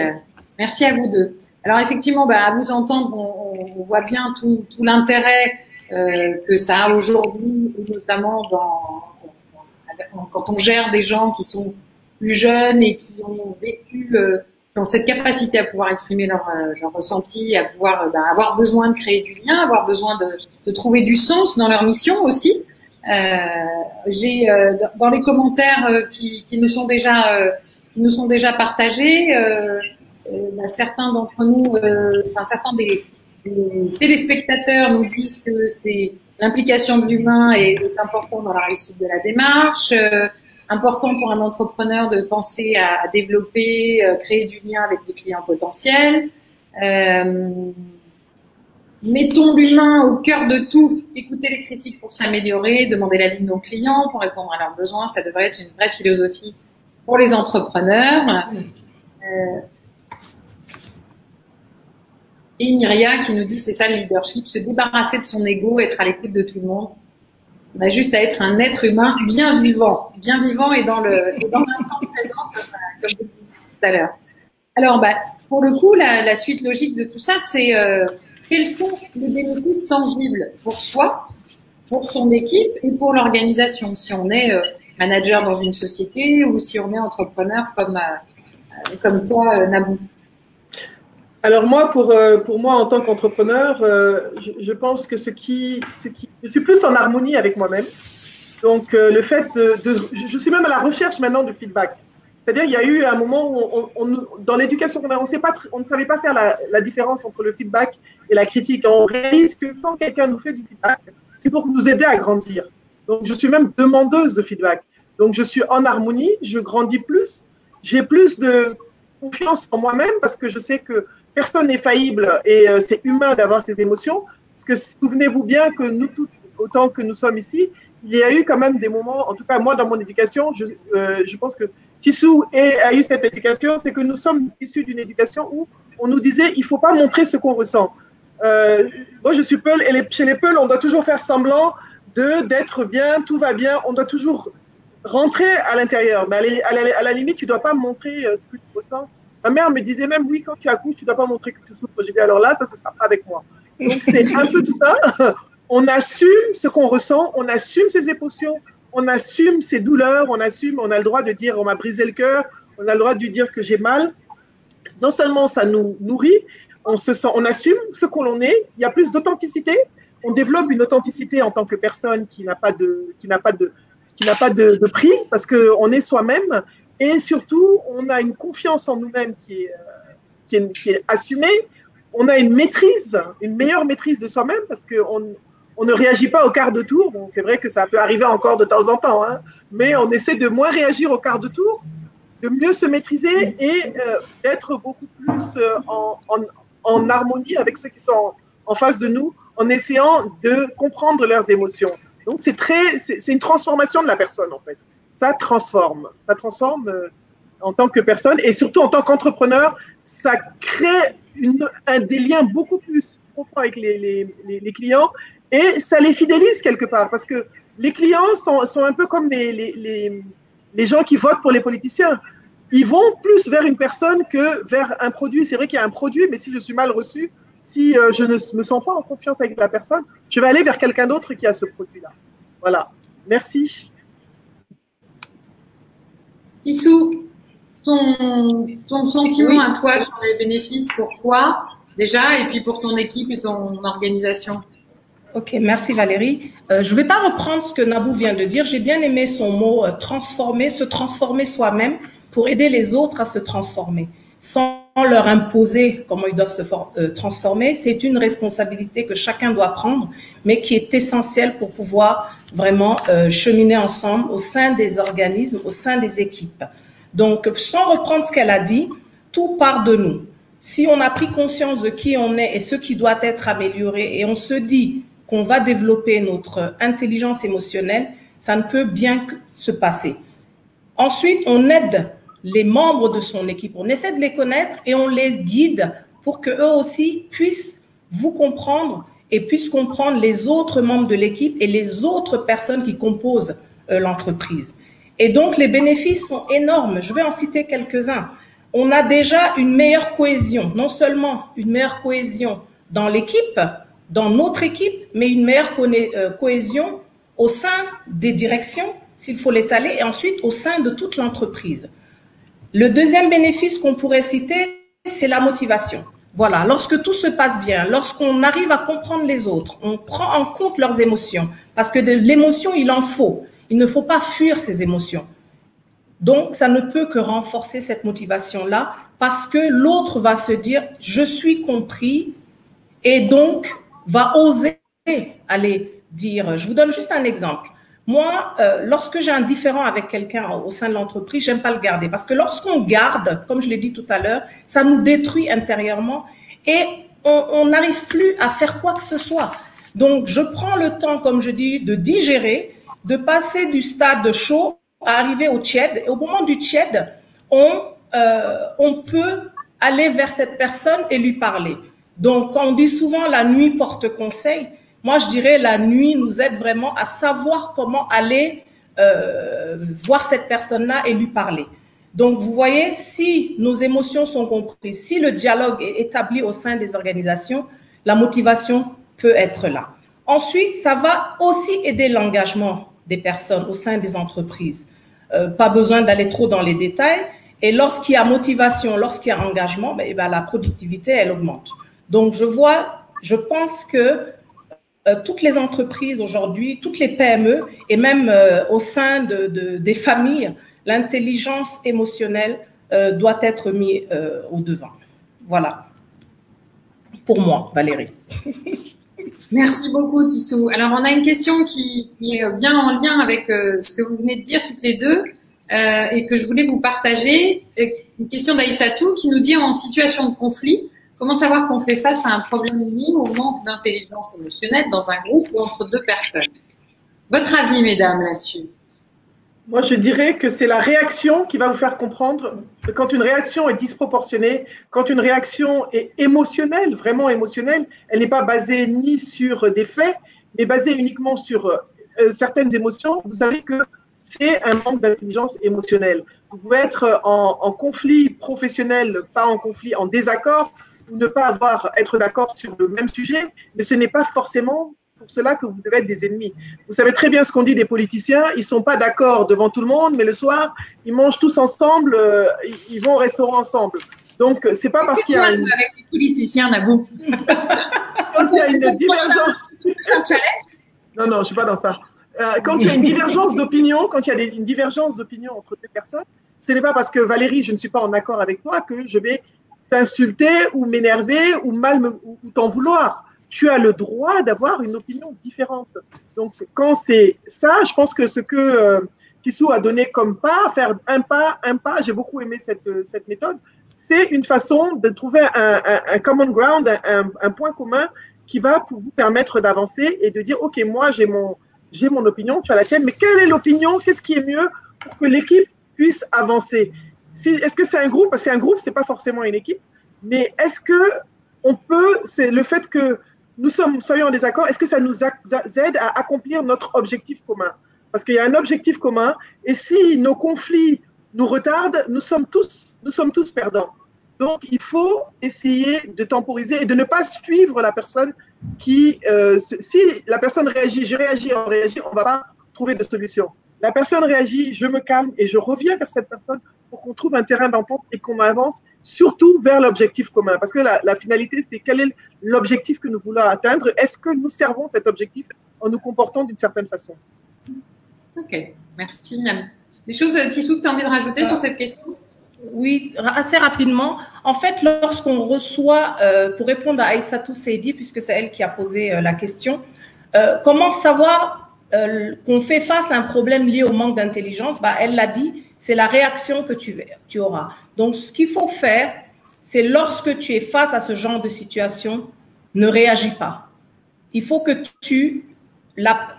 Merci à vous deux. Alors effectivement, à vous entendre, on voit bien tout l'intérêt que ça a aujourd'hui, notamment quand on gère des gens qui sont plus jeunes et qui ont vécu, qui ont cette capacité à pouvoir exprimer leur ressenti, à pouvoir avoir besoin de créer du lien, avoir besoin de trouver du sens dans leur mission aussi. J'ai dans les commentaires qui nous sont déjà partagés, certains d'entre nous, certains des téléspectateurs nous disent que c'est l'implication de l'humain est importante dans la réussite de la démarche, important pour un entrepreneur de penser à développer, créer du lien avec des clients potentiels. Mettons l'humain au cœur de tout, écouter les critiques pour s'améliorer, demander l'avis de nos clients pour répondre à leurs besoins, ça devrait être une vraie philosophie pour les entrepreneurs. Et Myria qui nous dit c'est ça le leadership, se débarrasser de son ego, être à l'écoute de tout le monde. On a juste à être un être humain bien vivant et dans l'instant présent comme vous le disiez tout à l'heure. Alors pour le coup la suite logique de tout ça c'est quels sont les bénéfices tangibles pour soi, pour son équipe et pour l'organisation si on est manager dans une société ou si on est entrepreneur comme toi Nabou. Alors moi, pour moi en tant qu'entrepreneur, je pense que je suis plus en harmonie avec moi-même. Donc le fait je suis même à la recherche maintenant de feedback. C'est-à-dire il y a eu un moment où dans l'éducation on ne savait pas faire la différence entre le feedback et la critique. On réalise que quand quelqu'un nous fait du feedback, c'est pour nous aider à grandir. Donc je suis même demandeuse de feedback. Donc je suis en harmonie, je grandis plus, j'ai plus de confiance en moi-même parce que je sais que personne n'est faillible et c'est humain d'avoir ces émotions. Parce que souvenez-vous bien que nous toutes, autant que nous sommes ici, il y a eu quand même des moments, en tout cas moi dans mon éducation, je pense que Tissou a eu cette éducation, c'est que nous sommes issus d'une éducation où on nous disait il ne faut pas montrer ce qu'on ressent. Moi, je suis Peul, et chez les Peuls, on doit toujours faire semblant d'être bien, tout va bien, on doit toujours rentrer à l'intérieur. Mais à la limite, tu ne dois pas montrer ce que tu ressens. Ma mère me disait même, oui, quand tu accouches, tu ne dois pas montrer que tu souffres. J'ai dit, alors là, ça ne sera pas avec moi. Donc, c'est un peu tout ça. On assume ce qu'on ressent, on assume ses émotions, on assume ses douleurs, on assume, on a le droit de dire, on m'a brisé le cœur, on a le droit de dire que j'ai mal. Non seulement ça nous nourrit, on assume ce qu'on en est, il y a plus d'authenticité, on développe une authenticité en tant que personne qui n'a pas de prix, parce qu'on est soi-même, et surtout, on a une confiance en nous-mêmes qui est assumée, on a une maîtrise, une meilleure maîtrise de soi-même, parce qu'on ne réagit pas au quart de tour. Bon, c'est vrai que ça peut arriver encore de temps en temps, hein, mais on essaie de moins réagir au quart de tour, de mieux se maîtriser et d'être beaucoup plus en harmonie avec ceux qui sont en face de nous, en essayant de comprendre leurs émotions. Donc, c'est une transformation de la personne, en fait. Ça transforme en tant que personne et surtout en tant qu'entrepreneur, ça crée des liens beaucoup plus profonds avec les clients et ça les fidélise quelque part parce que les clients sont un peu comme les gens qui votent pour les politiciens. Ils vont plus vers une personne que vers un produit. C'est vrai qu'il y a un produit, mais si je suis mal reçu, si je ne me sens pas en confiance avec la personne, je vais aller vers quelqu'un d'autre qui a ce produit-là. Voilà. Merci. Issou, ton sentiment à toi sur les bénéfices pour toi, déjà, et puis pour ton équipe et ton organisation. Ok, merci Valérie. Je ne vais pas reprendre ce que Nabou vient de dire. J'ai bien aimé son mot transformer, se transformer soi-même pour aider les autres à se transformer, sans leur imposer comment ils doivent se transformer. C'est une responsabilité que chacun doit prendre, mais qui est essentielle pour pouvoir vraiment cheminer ensemble au sein des organismes, au sein des équipes. Donc, sans reprendre ce qu'elle a dit, tout part de nous. Si on a pris conscience de qui on est et ce qui doit être amélioré, et on se dit qu'on va développer notre intelligence émotionnelle, ça ne peut bien que se passer. Ensuite, on aide les membres de son équipe, on essaie de les connaître et on les guide pour qu'eux aussi puissent vous comprendre et puissent comprendre les autres membres de l'équipe et les autres personnes qui composent l'entreprise. Et donc, les bénéfices sont énormes. Je vais en citer quelques-uns. On a déjà une meilleure cohésion, non seulement une meilleure cohésion dans l'équipe, dans notre équipe, mais une meilleure cohésion au sein des directions, s'il faut l'étaler, et ensuite au sein de toute l'entreprise. Le deuxième bénéfice qu'on pourrait citer, c'est la motivation. Voilà, lorsque tout se passe bien, lorsqu'on arrive à comprendre les autres, on prend en compte leurs émotions, parce que de l'émotion, il en faut. Il ne faut pas fuir ces émotions. Donc, ça ne peut que renforcer cette motivation-là, parce que l'autre va se dire « je suis compris » et donc va oser aller dire. Je vous donne juste un exemple. Moi, lorsque j'ai un différend avec quelqu'un au sein de l'entreprise, j'aime pas le garder. Parce que lorsqu'on garde, comme je l'ai dit tout à l'heure, ça nous détruit intérieurement et on n'arrive plus à faire quoi que ce soit. Donc, je prends le temps, comme je dis, de digérer, de passer du stade chaud à arriver au tiède. Et au moment du tiède, on peut aller vers cette personne et lui parler. Donc, on dit souvent la nuit porte conseil. Moi, je dirais la nuit nous aide vraiment à savoir comment aller voir cette personne-là et lui parler. Donc, vous voyez, si nos émotions sont comprises, si le dialogue est établi au sein des organisations, la motivation peut être là. Ensuite, ça va aussi aider l'engagement des personnes au sein des entreprises. Pas besoin d'aller trop dans les détails. Et lorsqu'il y a motivation, lorsqu'il y a engagement, la productivité, elle augmente. Donc, je pense que toutes les entreprises aujourd'hui, toutes les PME et même au sein des familles, l'intelligence émotionnelle doit être mise au devant. Voilà. Pour moi, Valérie. Merci beaucoup, Tissou. Alors, on a une question qui est bien en lien avec ce que vous venez de dire toutes les deux et que je voulais vous partager. Une question d'Aïssatou qui nous dit en situation de conflit, comment savoir qu'on fait face à un problème lié au manque d'intelligence émotionnelle dans un groupe ou entre deux personnes? Votre avis, mesdames, là-dessus? Moi, je dirais que c'est la réaction qui va vous faire comprendre que quand une réaction est disproportionnée, quand une réaction est émotionnelle, vraiment émotionnelle, elle n'est pas basée ni sur des faits, mais basée uniquement sur certaines émotions. Vous savez que c'est un manque d'intelligence émotionnelle. Vous pouvez être en conflit professionnel, pas en conflit, en désaccord, ou ne pas être d'accord sur le même sujet, mais ce n'est pas forcément pour cela que vous devez être des ennemis. Vous savez très bien ce qu'on dit des politiciens, ils ne sont pas d'accord devant tout le monde, mais le soir, ils mangent tous ensemble, ils vont au restaurant ensemble. Donc, c'est pas parce qu'il y a avec les politiciens, Nabou. Quand il y a une divergence... Non, je ne suis pas dans ça. Quand il y a une divergence d'opinion, une divergence d'opinion entre deux personnes, ce n'est pas parce que Valérie, je ne suis pas en accord avec toi que je vais t'insulter ou m'énerver ou ou t'en vouloir. Tu as le droit d'avoir une opinion différente. Donc, quand c'est ça, je pense que ce que Tissou a donné comme pas, faire un pas, j'ai beaucoup aimé cette méthode, c'est une façon de trouver un common ground, un point commun qui va vous permettre d'avancer et de dire, OK, moi, j'ai mon opinion, tu as la tienne, mais quelle est l'opinion? Qu'est-ce qui est mieux pour que l'équipe puisse avancer? Est-ce que c'est un groupe? Parce qu'un groupe, ce n'est pas forcément une équipe, mais est-ce que c'est le fait que nous soyons en désaccord, est-ce que ça nous aide à accomplir notre objectif commun? Parce qu'il y a un objectif commun, et si nos conflits nous retardent, nous sommes tous perdants. Donc, il faut essayer de temporiser et de ne pas suivre la personne si la personne réagit, je réagis, on réagit, on ne va pas trouver de solution. La personne réagit, je me calme et je reviens vers cette personne pour qu'on trouve un terrain d'entente et qu'on avance surtout vers l'objectif commun. Parce que la finalité, c'est quel est l'objectif que nous voulons atteindre? Est-ce que nous servons cet objectif en nous comportant d'une certaine façon? Ok, merci. Des choses, Tissou, que tu as envie de rajouter sur cette question? Oui, assez rapidement. En fait, lorsqu'on reçoit, pour répondre à Aïssatou Seydi, puisque c'est elle qui a posé la question, comment savoir qu'on fait face à un problème lié au manque d'intelligence? Elle l'a dit, c'est la réaction que tu auras. Donc, ce qu'il faut faire, c'est lorsque tu es face à ce genre de situation, ne réagis pas. Il faut que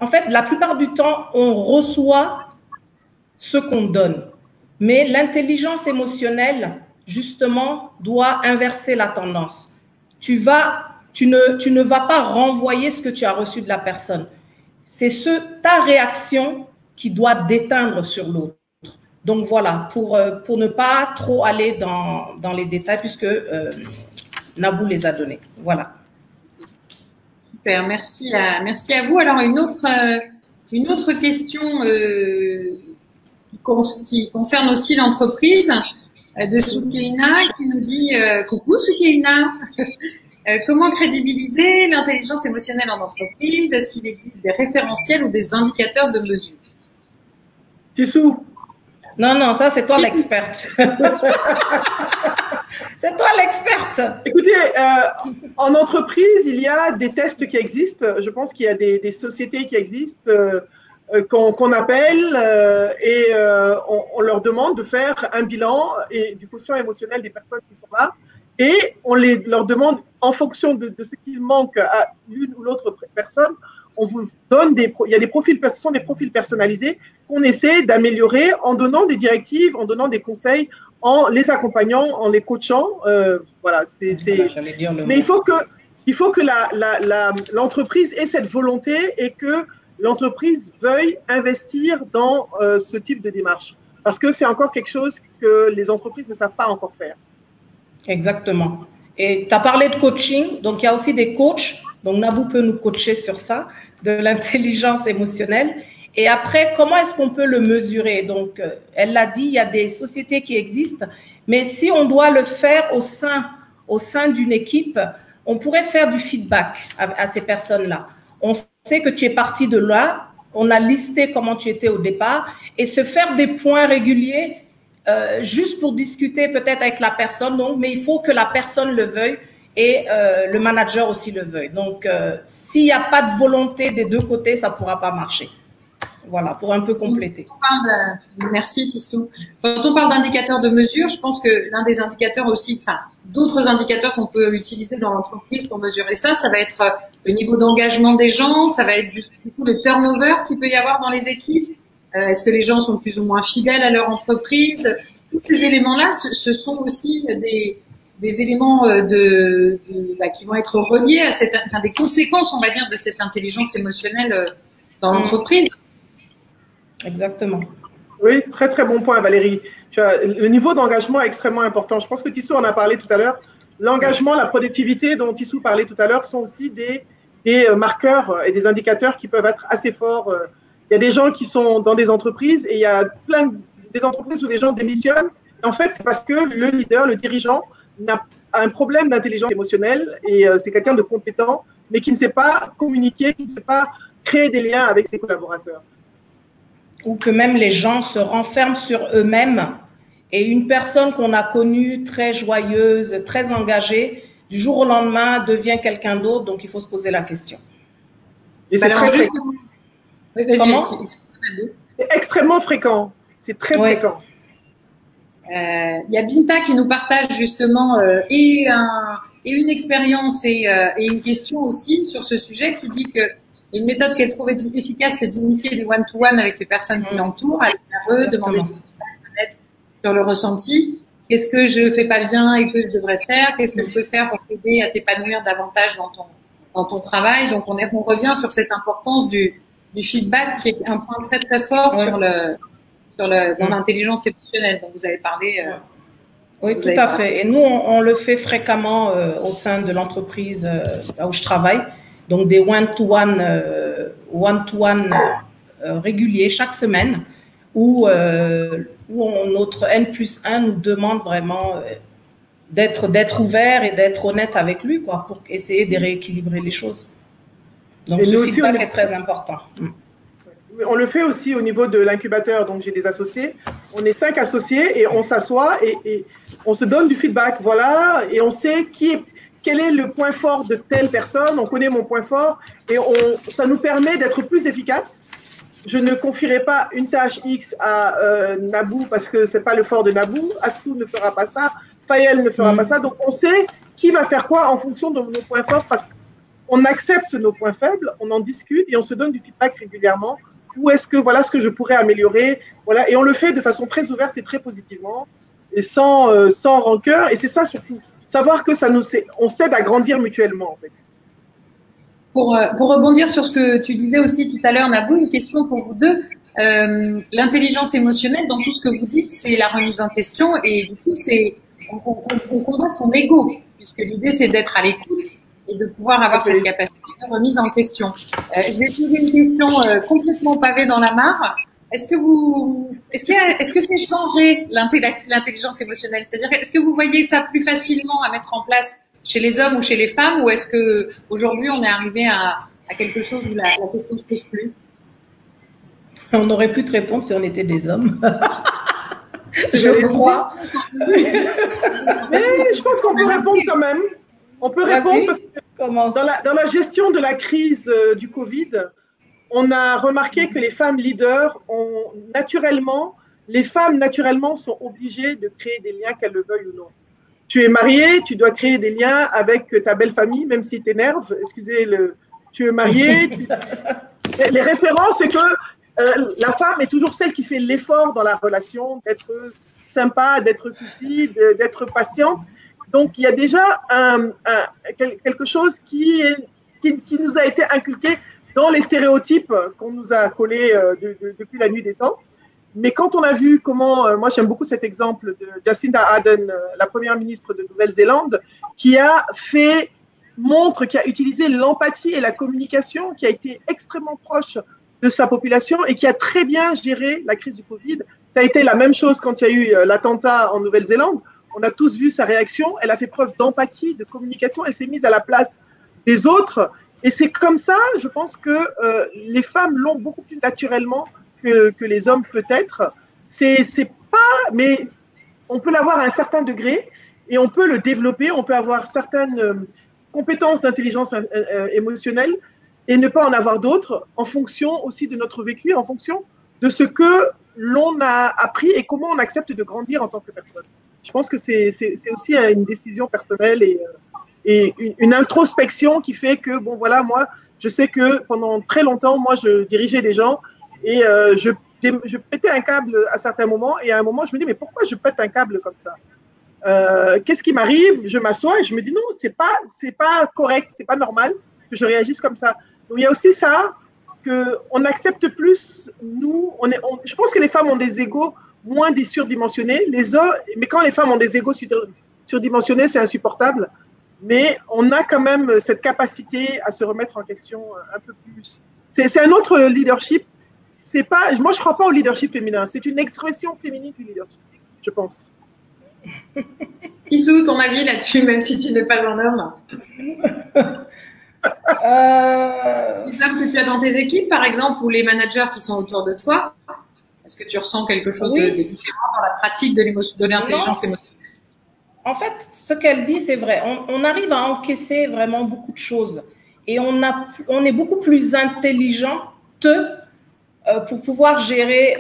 en fait, la plupart du temps, on reçoit ce qu'on donne. Mais l'intelligence émotionnelle, justement, doit inverser la tendance. Tu ne vas pas renvoyer ce que tu as reçu de la personne. C'est ta réaction qui doit déteindre sur l'autre. Donc voilà, pour ne pas trop aller dans les détails, puisque Nabou les a donnés. Voilà. Super, merci à vous. Alors, une autre question qui concerne aussi l'entreprise de Soukeina qui nous dit coucou Soukeina, comment crédibiliser l'intelligence émotionnelle en entreprise? Est-ce qu'il existe des référentiels ou des indicateurs de mesure? Tissou. Non, ça c'est toi l'experte. C'est toi l'experte. Écoutez, en entreprise, il y a des tests qui existent. Je pense qu'il y a des sociétés qui existent qu'on appelle et on leur demande de faire un bilan du quotient émotionnel des personnes qui sont là. Et on leur demande, en fonction de ce qu'il manque à l'une ou l'autre personne, on vous donne il y a des profils, ce sont des profils personnalisés qu'on essaie d'améliorer en donnant des directives, en donnant des conseils, en les accompagnant, en les coachant. Voilà, mais il faut que l'entreprise ait cette volonté et que l'entreprise veuille investir dans ce type de démarche. Parce que c'est encore quelque chose que les entreprises ne savent pas encore faire. Exactement. Et tu as parlé de coaching, donc il y a aussi des coachs. Donc Nabou peut nous coacher sur ça, de l'intelligence émotionnelle. Et après, comment est-ce qu'on peut le mesurer? Donc, elle l'a dit, il y a des sociétés qui existent, mais si on doit le faire au sein d'une équipe, on pourrait faire du feedback à ces personnes-là. On sait que tu es parti de là, on a listé comment tu étais au départ, et se faire des points réguliers juste pour discuter peut-être avec la personne. Donc, mais il faut que la personne le veuille et le manager aussi le veuille. Donc, s'il n'y a pas de volonté des deux côtés, ça ne pourra pas marcher. Voilà, pour un peu compléter. Merci Tissou. Quand on parle d'indicateurs de mesure, je pense que l'un des indicateurs aussi, enfin d'autres indicateurs qu'on peut utiliser dans l'entreprise pour mesurer ça, ça va être le niveau d'engagement des gens, ça va être juste du coup le turnover qu'il peut y avoir dans les équipes. Est-ce que les gens sont plus ou moins fidèles à leur entreprise? Tous ces éléments-là, ce sont aussi des éléments qui vont être reliés à des conséquences, on va dire, de cette intelligence émotionnelle dans l'entreprise. Exactement. Oui, très très bon point, Valérie. Le niveau d'engagement est extrêmement important. Je pense que Tissot en a parlé tout à l'heure. L'engagement, la productivité dont Tissot parlait tout à l'heure sont aussi des marqueurs et des indicateurs qui peuvent être assez forts. Il y a des gens qui sont dans des entreprises et il y a des entreprises où les gens démissionnent. Et en fait, c'est parce que le leader, le dirigeant, a un problème d'intelligence émotionnelle et c'est quelqu'un de compétent, mais qui ne sait pas communiquer, qui ne sait pas créer des liens avec ses collaborateurs. Ou que même les gens se renferment sur eux-mêmes et une personne qu'on a connue très joyeuse, très engagée, du jour au lendemain devient quelqu'un d'autre, donc il faut se poser la question. Et c'est très fréquent. Comment ? C'est extrêmement fréquent. C'est très fréquent. Il y a Binta qui nous partage justement et une expérience et une question aussi sur ce sujet qui dit que une méthode qu'elle trouve efficace, c'est d'initier des one-to-one avec les personnes qui l'entourent, aller vers eux, demander des feedbacks sur le ressenti. Qu'est-ce que je fais pas bien et que je devrais faire? Qu'est-ce que je peux faire pour t'aider à t'épanouir davantage dans ton travail? Donc, on revient sur cette importance du feedback qui est un point très, très fort dans l'intelligence émotionnelle dont vous avez parlé. Oui, tout à fait. Et nous, on le fait fréquemment au sein de l'entreprise là où je travaille. Donc, des one-to-one réguliers chaque semaine où notre N+1 nous demande vraiment d'être ouvert et d'être honnête avec lui, quoi, pour essayer de rééquilibrer les choses. Donc, ce feedback est très important. On le fait aussi au niveau de l'incubateur. Donc, j'ai des associés. On est 5 associés et on s'assoit et on se donne du feedback. Voilà, et on sait quel est le point fort de telle personne. On connaît mon point fort et ça nous permet d'être plus efficaces. Je ne confierai pas une tâche X à Nabou parce que ce n'est pas le fort de Nabou. Astou ne fera pas ça. Fayel ne fera pas ça. Donc, on sait qui va faire quoi en fonction de nos points forts parce qu'on accepte nos points faibles, on en discute et on se donne du feedback régulièrement. Où est-ce que, voilà ce que je pourrais améliorer. Voilà, et on le fait de façon très ouverte et très positivement et sans rancœur. Et c'est ça surtout. Savoir que on s'aide à grandir mutuellement, en fait. Pour rebondir sur ce que tu disais aussi tout à l'heure, Nabou, une question pour vous deux. L'intelligence émotionnelle, dans tout ce que vous dites, c'est la remise en question et du coup, on combat son ego, puisque l'idée, c'est d'être à l'écoute et de pouvoir avoir cette capacité de remise en question. Je vais poser une question complètement pavée dans la mare. Est-ce que c'est genré l'intelligence émotionnelle? C'est-à-dire, est-ce que vous voyez ça plus facilement à mettre en place chez les hommes ou chez les femmes, ou est-ce que aujourd'hui on est arrivé à quelque chose où la question se pose plus? On aurait pu te répondre si on était des hommes. Je crois. Mais je pense qu'on peut répondre quand même. On peut répondre parce que dans la gestion de la crise du Covid, on a remarqué que les femmes leaders les femmes naturellement sont obligées de créer des liens, qu'elles le veuillent ou non. Tu es marié, tu dois créer des liens avec ta belle famille, même si t'énerves. Tu es marié. Les références, c'est que la femme est toujours celle qui fait l'effort dans la relation, d'être sympa, d'être ceci, d'être patiente. Donc, il y a déjà quelque chose qui nous a été inculqué dans les stéréotypes qu'on nous a collés depuis la nuit des temps. Mais quand on a vu comment, moi j'aime beaucoup cet exemple de Jacinda Ardern, la première ministre de Nouvelle-Zélande, qui a utilisé l'empathie et la communication, qui a été extrêmement proche de sa population et qui a très bien géré la crise du Covid. Ça a été la même chose quand il y a eu l'attentat en Nouvelle-Zélande. On a tous vu sa réaction. Elle a fait preuve d'empathie, de communication. Elle s'est mise à la place des autres. Et c'est comme ça, je pense que les femmes l'ont beaucoup plus naturellement que les hommes peut-être. C'est pas, mais on peut l'avoir à un certain degré et on peut le développer. On peut avoir certaines compétences d'intelligence émotionnelle et ne pas en avoir d'autres en fonction aussi de notre vécu, en fonction de ce que l'on a appris et comment on accepte de grandir en tant que personne. Je pense que c'est aussi une décision personnelle et une introspection qui fait que, bon voilà, moi, je sais que pendant très longtemps, moi, je dirigeais des gens et je pétais un câble à certains moments et à un moment, je me dis, mais pourquoi je pète un câble comme ça? Qu'est-ce qui m'arrive? Je m'assois et je me dis, non, c'est pas correct, c'est pas normal que je réagisse comme ça. Donc, il y a aussi ça, qu'on accepte plus, nous, je pense que les femmes ont des égos moins des surdimensionnés, les hommes, mais quand les femmes ont des égos surdimensionnés, c'est insupportable. Mais on a quand même cette capacité à se remettre en question un peu plus. C'est un autre leadership. C'est pas, moi, je ne crois pas au leadership féminin. C'est une expression féminine du leadership, je pense. Tissou, ton avis là-dessus, même si tu n'es pas un homme? Les hommes que tu as dans tes équipes, par exemple, ou les managers qui sont autour de toi, est-ce que tu ressens quelque chose de différent dans la pratique de l'intelligence émotionnelle? En fait, ce qu'elle dit, c'est vrai. On arrive à encaisser vraiment beaucoup de choses. Et on est beaucoup plus intelligent pour pouvoir gérer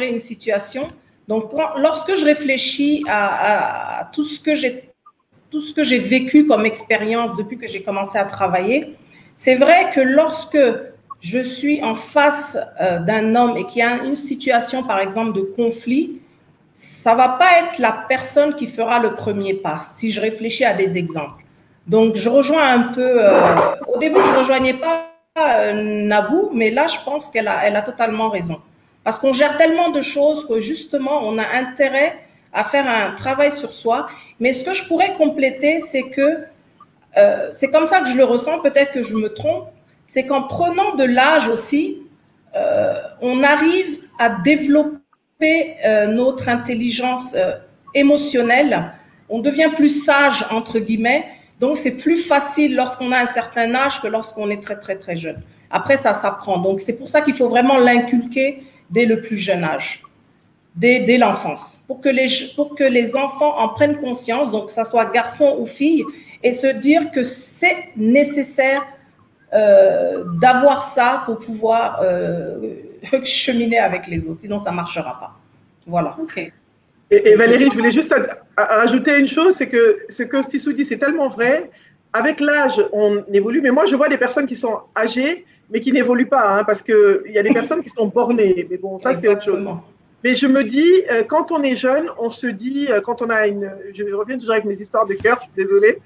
une situation. Donc, lorsque je réfléchis à tout ce que j'ai vécu comme expérience depuis que j'ai commencé à travailler, c'est vrai que lorsque je suis en face d'un homme et qu'il y a une situation, par exemple, de conflit, ça ne va pas être la personne qui fera le premier pas, si je réfléchis à des exemples. Donc, je rejoins un peu… au début, je ne rejoignais pas Nabou, mais là, je pense qu'elle a totalement raison. Parce qu'on gère tellement de choses que, justement, on a intérêt à faire un travail sur soi. Mais ce que je pourrais compléter, c'est que c'est comme ça que je le ressens, peut-être que je me trompe, c'est qu'en prenant de l'âge aussi, on arrive à développer notre intelligence émotionnelle, on devient plus sage, entre guillemets, donc c'est plus facile lorsqu'on a un certain âge que lorsqu'on est très, très, très jeune. Après, ça s'apprend. Donc, c'est pour ça qu'il faut vraiment l'inculquer dès le plus jeune âge, dès l'enfance, pour que les enfants en prennent conscience, donc que ça soit garçon ou fille, et se dire que c'est nécessaire d'avoir ça pour pouvoir cheminer avec les autres, sinon ça ne marchera pas. Voilà. Okay. Et Valérie, je voulais juste ajouter une chose, c'est que ce que Tissou dit, c'est tellement vrai. Avec l'âge, on évolue, mais moi, je vois des personnes qui sont âgées, mais qui n'évoluent pas, hein, parce qu'il y a des personnes qui sont bornées, mais bon, ça, c'est autre chose. Mais je me dis, quand on est jeune, on se dit, quand on a je reviens toujours avec mes histoires de cœur, je suis désolée,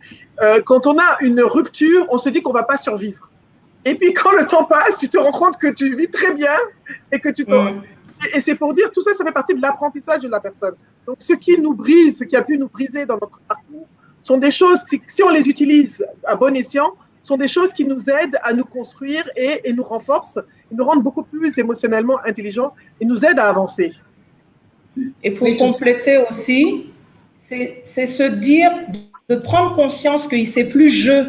quand on a une rupture, on se dit qu'on ne va pas survivre. Et puis, quand le temps passe, tu te rends compte que tu vis très bien et que tu t'en… Et c'est pour dire, tout ça, ça fait partie de l'apprentissage de la personne. Donc, ce qui nous brise, ce qui a pu nous briser dans notre parcours, sont des choses, si on les utilise à bon escient, sont des choses qui nous aident à nous construire et nous renforcent, et nous rendent beaucoup plus émotionnellement intelligents et nous aident à avancer. Et pour compléter aussi, c'est se dire, de prendre conscience qu'il ne sait plus je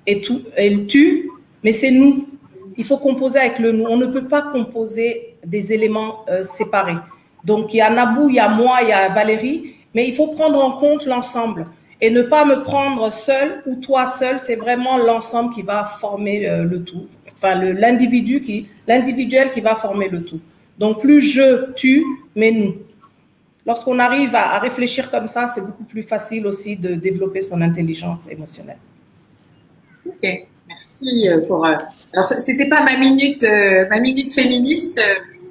et le tu, mais c'est nous. Il faut composer avec le nous. On ne peut pas composer des éléments séparés. Donc, il y a Nabou, il y a moi, il y a Valérie, mais il faut prendre en compte l'ensemble et ne pas me prendre seul ou toi seul. C'est vraiment l'ensemble qui va former le tout. Enfin, l'individuel qui va former le tout. Donc, plus je, tu, mais nous. Lorsqu'on arrive à réfléchir comme ça, c'est beaucoup plus facile aussi de développer son intelligence émotionnelle. Ok, merci pour… Alors, c'était pas ma minute féministe,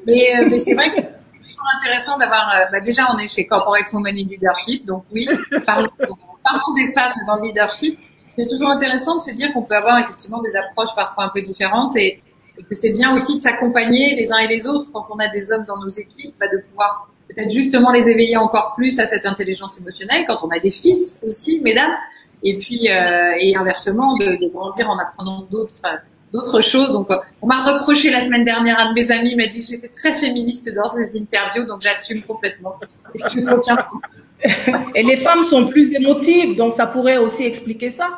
mais c'est vrai que c'est toujours intéressant d'avoir… déjà, on est chez Corporate Women in Leadership, donc oui, parlons des femmes dans le leadership. C'est toujours intéressant de se dire qu'on peut avoir effectivement des approches parfois un peu différentes et que c'est bien aussi de s'accompagner les uns et les autres quand on a des hommes dans nos équipes, de pouvoir peut-être justement les éveiller encore plus à cette intelligence émotionnelle, quand on a des fils aussi, mesdames, et puis et inversement de grandir en apprenant d'autres choses. Donc on m'a reproché la semaine dernière, un de mes amis m'a dit que j'étais très féministe dans ces interviews, donc j'assume complètement. Et les femmes sont plus émotives, donc ça pourrait aussi expliquer ça.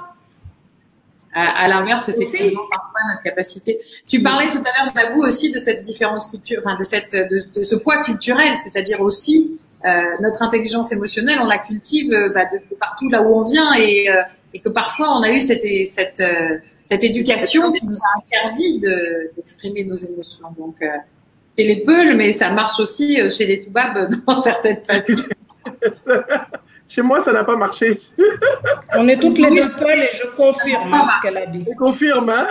À l'inverse, effectivement, parfois notre capacité. Tu parlais tout à l'heure, Nabou, aussi de cette différence culturelle, enfin de ce poids culturel, c'est-à-dire aussi notre intelligence émotionnelle, on la cultive de partout là où on vient et que parfois on a eu cette éducation qui nous a interdit d'exprimer nos émotions. Donc chez les Peuls, mais ça marche aussi chez les Toubabs dans certaines familles. Chez moi, ça n'a pas marché. On est toutes les deux Peul et je confirme ce qu'elle a dit. Je confirme, hein?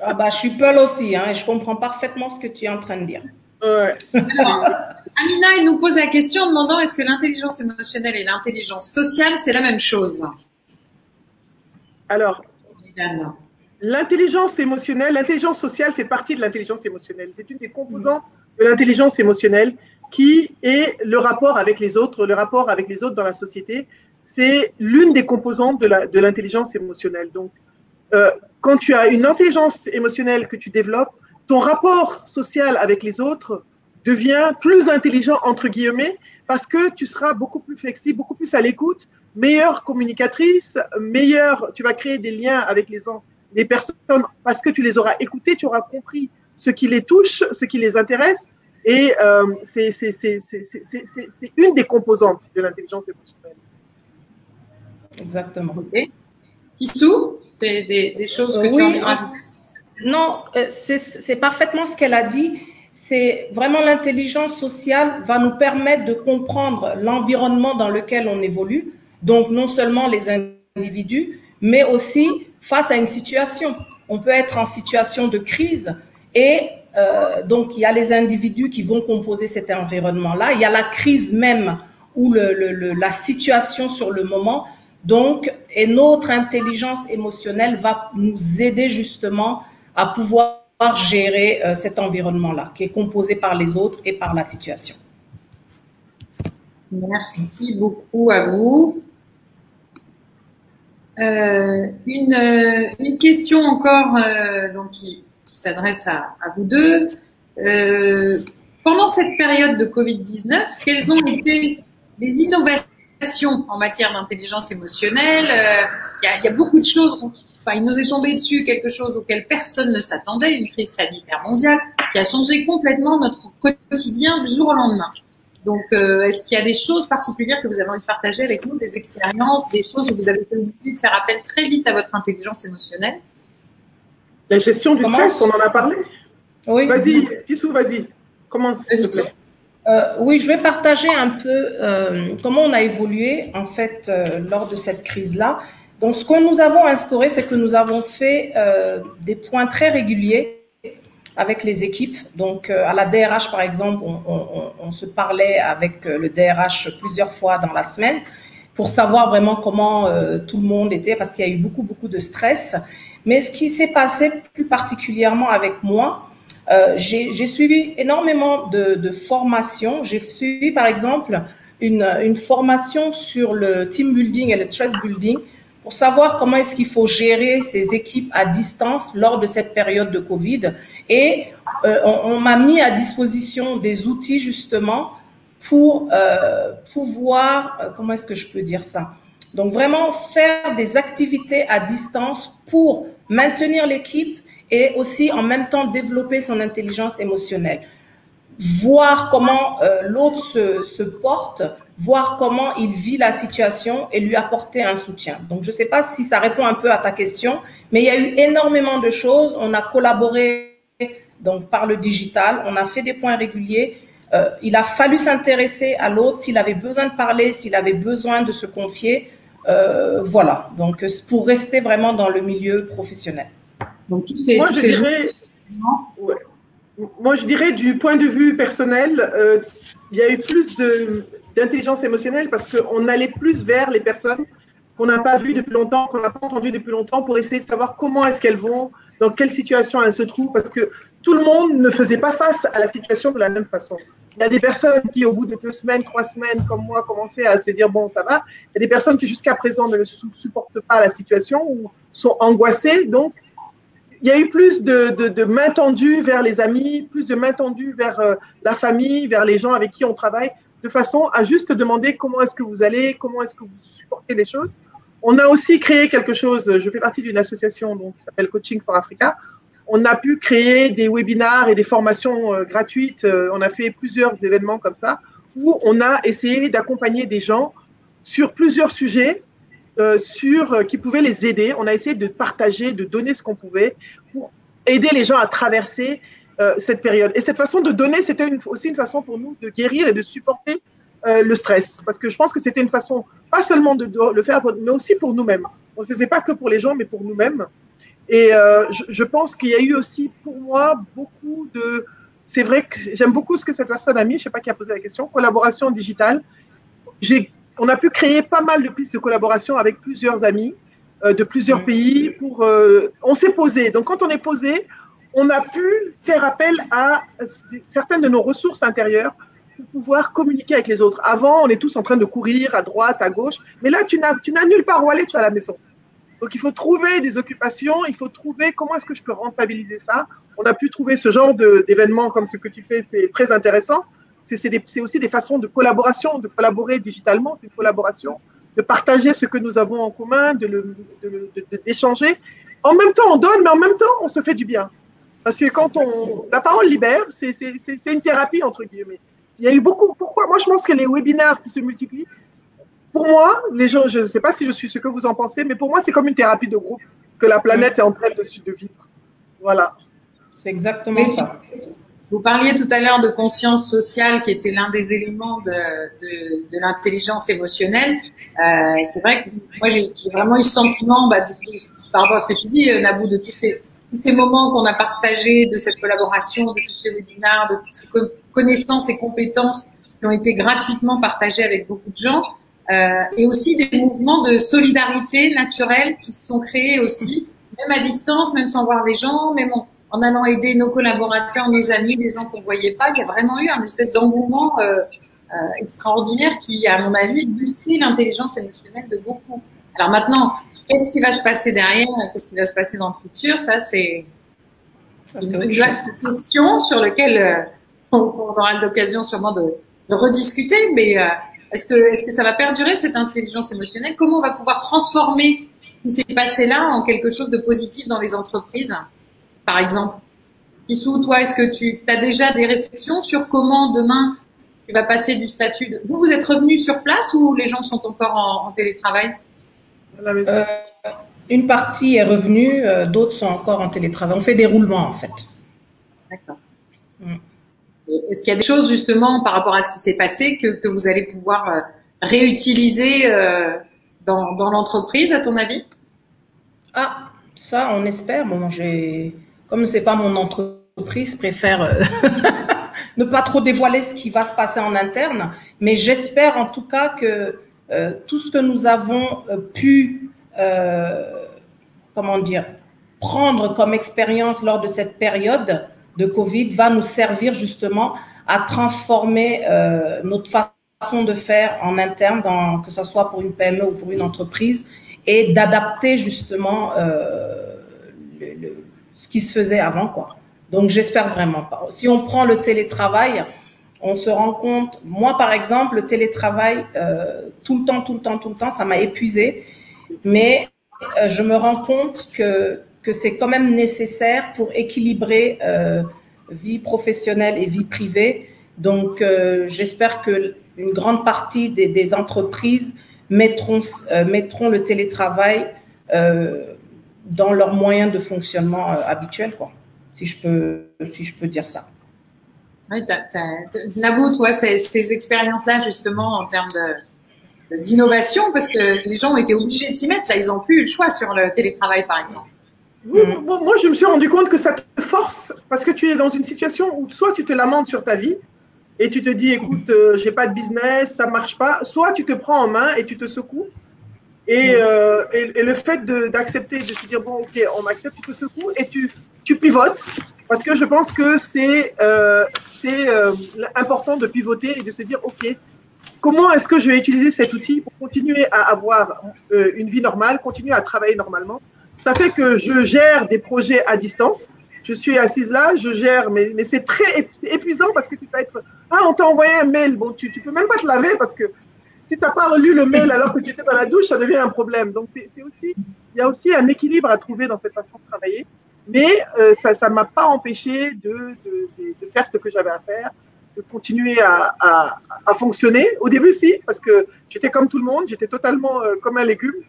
Ah bah, je suis Peul aussi, hein, et je comprends parfaitement ce que tu es en train de dire. Ouais. Alors, Amina, elle nous pose la question en demandant est-ce que l'intelligence émotionnelle et l'intelligence sociale, c'est la même chose? Alors, Évidemment. l'intelligence sociale fait partie de l'intelligence émotionnelle. C'est une des composantes de l'intelligence émotionnelle qui est le rapport avec les autres dans la société. C'est l'une des composantes de l'intelligence émotionnelle. Donc, quand tu as une intelligence émotionnelle que tu développes, ton rapport social avec les autres devient plus intelligent, entre guillemets, parce que tu seras beaucoup plus flexible, beaucoup plus à l'écoute, meilleure communicatrice, tu vas créer des liens avec les personnes parce que tu les auras écoutées, tu auras compris ce qui les touche, ce qui les intéresse. Et c'est une des composantes de l'intelligence émotionnelle. Exactement. Okay. Tissou, des choses que tu as envie de rajouter? Non, c'est parfaitement ce qu'elle a dit. C'est vraiment l'intelligence sociale va nous permettre de comprendre l'environnement dans lequel on évolue. Donc, non seulement les individus, mais aussi face à une situation. On peut être en situation de crise et donc il y a les individus qui vont composer cet environnement-là. Il y a la crise même ou la situation sur le moment. Donc, et notre intelligence émotionnelle va nous aider justement à pouvoir gérer cet environnement-là qui est composé par les autres et par la situation. Merci beaucoup à vous. Une question encore donc qui s'adresse à vous deux. Pendant cette période de Covid-19, quelles ont été les innovations en matière d'intelligence émotionnelle? Il y a beaucoup de choses. Enfin, il nous est tombé dessus quelque chose auquel personne ne s'attendait, une crise sanitaire mondiale qui a changé complètement notre quotidien du jour au lendemain. Donc, est-ce qu'il y a des choses particulières que vous avez envie de partager avec nous, des expériences, des choses où vous avez été obligé de faire appel très vite à votre intelligence émotionnelle? La gestion du stress, on en a parlé? Oui. Vas-y, Tissou, vas-y. Commence, s'il te plaît. Oui, je vais partager un peu comment on a évolué, en fait, lors de cette crise-là. Donc, ce que nous avons instauré, c'est que nous avons fait des points très réguliers avec les équipes. Donc, à la DRH, par exemple, on se parlait avec le DRH plusieurs fois dans la semaine pour savoir vraiment comment tout le monde était, parce qu'il y a eu beaucoup de stress. Mais ce qui s'est passé plus particulièrement avec moi, j'ai suivi énormément de formations. J'ai suivi, par exemple, une formation sur le team building et le trust building pour savoir comment est-ce qu'il faut gérer ces équipes à distance lors de cette période de Covid. Et on m'a mis à disposition des outils justement pour pouvoir, comment est-ce que je peux dire ça? Donc vraiment faire des activités à distance pour maintenir l'équipe et aussi en même temps développer son intelligence émotionnelle. Voir comment l'autre se porte, voir comment il vit la situation et lui apporter un soutien. Donc, je ne sais pas si ça répond un peu à ta question, mais il y a eu énormément de choses. On a collaboré donc par le digital, on a fait des points réguliers. Il a fallu s'intéresser à l'autre s'il avait besoin de parler, s'il avait besoin de se confier. Voilà, donc pour rester vraiment dans le milieu professionnel. Donc, Moi, je dirais du point de vue personnel, il y a eu plus d'intelligence émotionnelle parce qu'on allait plus vers les personnes qu'on n'a pas vues depuis longtemps, qu'on n'a pas entendues depuis longtemps pour essayer de savoir comment est-ce qu'elles vont, dans quelle situation elles se trouvent, parce que tout le monde ne faisait pas face à la situation de la même façon. Il y a des personnes qui, au bout de 2 semaines, 3 semaines, comme moi, commençaient à se dire, bon, ça va. Il y a des personnes qui, jusqu'à présent, ne supportent pas la situation ou sont angoissées. Donc, il y a eu plus de main tendue vers les amis, plus de main tendue vers la famille, vers les gens avec qui on travaille, de façon à juste demander comment est-ce que vous allez, comment est-ce que vous supportez les choses. On a aussi créé quelque chose, je fais partie d'une association donc, qui s'appelle Coaching for Africa. On a pu créer des webinars et des formations gratuites. On a fait plusieurs événements comme ça, où on a essayé d'accompagner des gens sur plusieurs sujets qui pouvaient les aider. On a essayé de partager, de donner ce qu'on pouvait pour aider les gens à traverser cette période. Et cette façon de donner, c'était aussi une façon pour nous de guérir et de supporter le stress. Parce que je pense que c'était une façon, pas seulement de le faire, mais aussi pour nous-mêmes. On ne le faisait pas que pour les gens, mais pour nous-mêmes. Et je pense qu'il y a eu aussi, pour moi, beaucoup de... C'est vrai que j'aime beaucoup ce que cette personne a mis, je ne sais pas qui a posé la question, collaboration digitale. On a pu créer pas mal de pistes de collaboration avec plusieurs amis de plusieurs pays. On s'est posé. Donc, quand on est posé, on a pu faire appel à certaines de nos ressources intérieures pour pouvoir communiquer avec les autres. Avant, on est tous en train de courir à droite, à gauche. Mais là, tu n'as nulle part où aller, tu es à la maison. Donc, il faut trouver des occupations, il faut trouver comment est-ce que je peux rentabiliser ça. On a pu trouver ce genre d'événements comme ce que tu fais, c'est très intéressant. C'est aussi des façons de collaboration, de collaborer digitalement, c'est une collaboration, de partager ce que nous avons en commun, d'échanger. En même temps, on donne, mais en même temps, on se fait du bien. Parce que quand la parole libère, c'est une thérapie, entre guillemets. Il y a eu beaucoup. Pourquoi? Moi, je pense que les webinaires qui se multiplient, pour moi, les gens, je ne sais pas si je suis ce que vous en pensez, mais pour moi, c'est comme une thérapie de groupe que la planète est en train de vivre. Voilà. C'est exactement ça. Vous parliez tout à l'heure de conscience sociale qui était l'un des éléments de l'intelligence émotionnelle. C'est vrai que moi, j'ai vraiment eu ce sentiment, par rapport à ce que tu dis, Nabou, de tous ces moments qu'on a partagés, de cette collaboration, de tous ces webinaires, de toutes ces connaissances et compétences qui ont été gratuitement partagées avec beaucoup de gens. Et aussi des mouvements de solidarité naturelle qui se sont créés aussi, même à distance, même sans voir les gens, même en allant aider nos collaborateurs, nos amis, des gens qu'on voyait pas. Il y a vraiment eu un espèce d'engouement extraordinaire qui, à mon avis, boosté l'intelligence émotionnelle de beaucoup. Alors maintenant, qu'est-ce qui va se passer derrière? Qu'est-ce qui va se passer dans le futur? Ça, c'est une vaste question sur laquelle on aura l'occasion sûrement de rediscuter, mais est-ce que ça va perdurer, cette intelligence émotionnelle? Comment on va pouvoir transformer ce qui s'est passé là en quelque chose de positif dans les entreprises, par exemple? Issou, toi, est-ce que tu as déjà des réflexions sur comment demain tu vas passer du statut de... Vous êtes revenu sur place ou les gens sont encore en télétravail? Une partie est revenue, d'autres sont encore en télétravail. On fait des roulements, en fait. D'accord. Est-ce qu'il y a des choses, justement, par rapport à ce qui s'est passé, que vous allez pouvoir réutiliser dans l'entreprise, à ton avis? Ah, ça, on espère. Bon, comme ce n'est pas mon entreprise, je préfère ne pas trop dévoiler ce qui va se passer en interne. Mais j'espère, en tout cas, que tout ce que nous avons pu, prendre comme expérience lors de cette période de Covid va nous servir justement à transformer notre façon de faire en interne, que ce soit pour une PME ou pour une entreprise, et d'adapter justement ce qui se faisait avant, quoi. Donc, j'espère vraiment pas. Si on prend le télétravail, on se rend compte, moi par exemple, le télétravail, tout le temps, ça m'a épuisé, mais je me rends compte que c'est quand même nécessaire pour équilibrer vie professionnelle et vie privée. Donc, j'espère que une grande partie des entreprises mettront le télétravail dans leurs moyens de fonctionnement habituels, quoi, si je peux dire ça. Oui, Nabou, toi, ces expériences-là, justement, en termes d'innovation, parce que les gens ont été obligés de s'y mettre, là, ils n'ont plus eu le choix sur le télétravail, par exemple. Oui, moi, je me suis rendu compte que ça te force, parce que tu es dans une situation où soit tu te lamentes sur ta vie, et tu te dis, écoute, j'ai pas de business, ça marche pas, soit tu te prends en main et tu te secoues, et le fait d'accepter, de se dire, bon, ok, on m'accepte, tu te secoues, et tu pivotes, parce que je pense que c'est important de pivoter et de se dire, ok, comment est-ce que je vais utiliser cet outil pour continuer à avoir une vie normale, continuer à travailler normalement? Ça fait que je gère des projets à distance. Je suis assise là, je gère, mais c'est très épuisant parce que tu peux être... Ah, on t'a envoyé un mail. Bon, tu peux même pas te laver parce que si tu n'as pas relu le mail alors que tu étais dans la douche, ça devient un problème. Donc, il y a aussi un équilibre à trouver dans cette façon de travailler. Mais ça ne m'a pas empêché de faire ce que j'avais à faire, de continuer à fonctionner. Au début, si, parce que j'étais comme tout le monde, j'étais totalement comme un légume.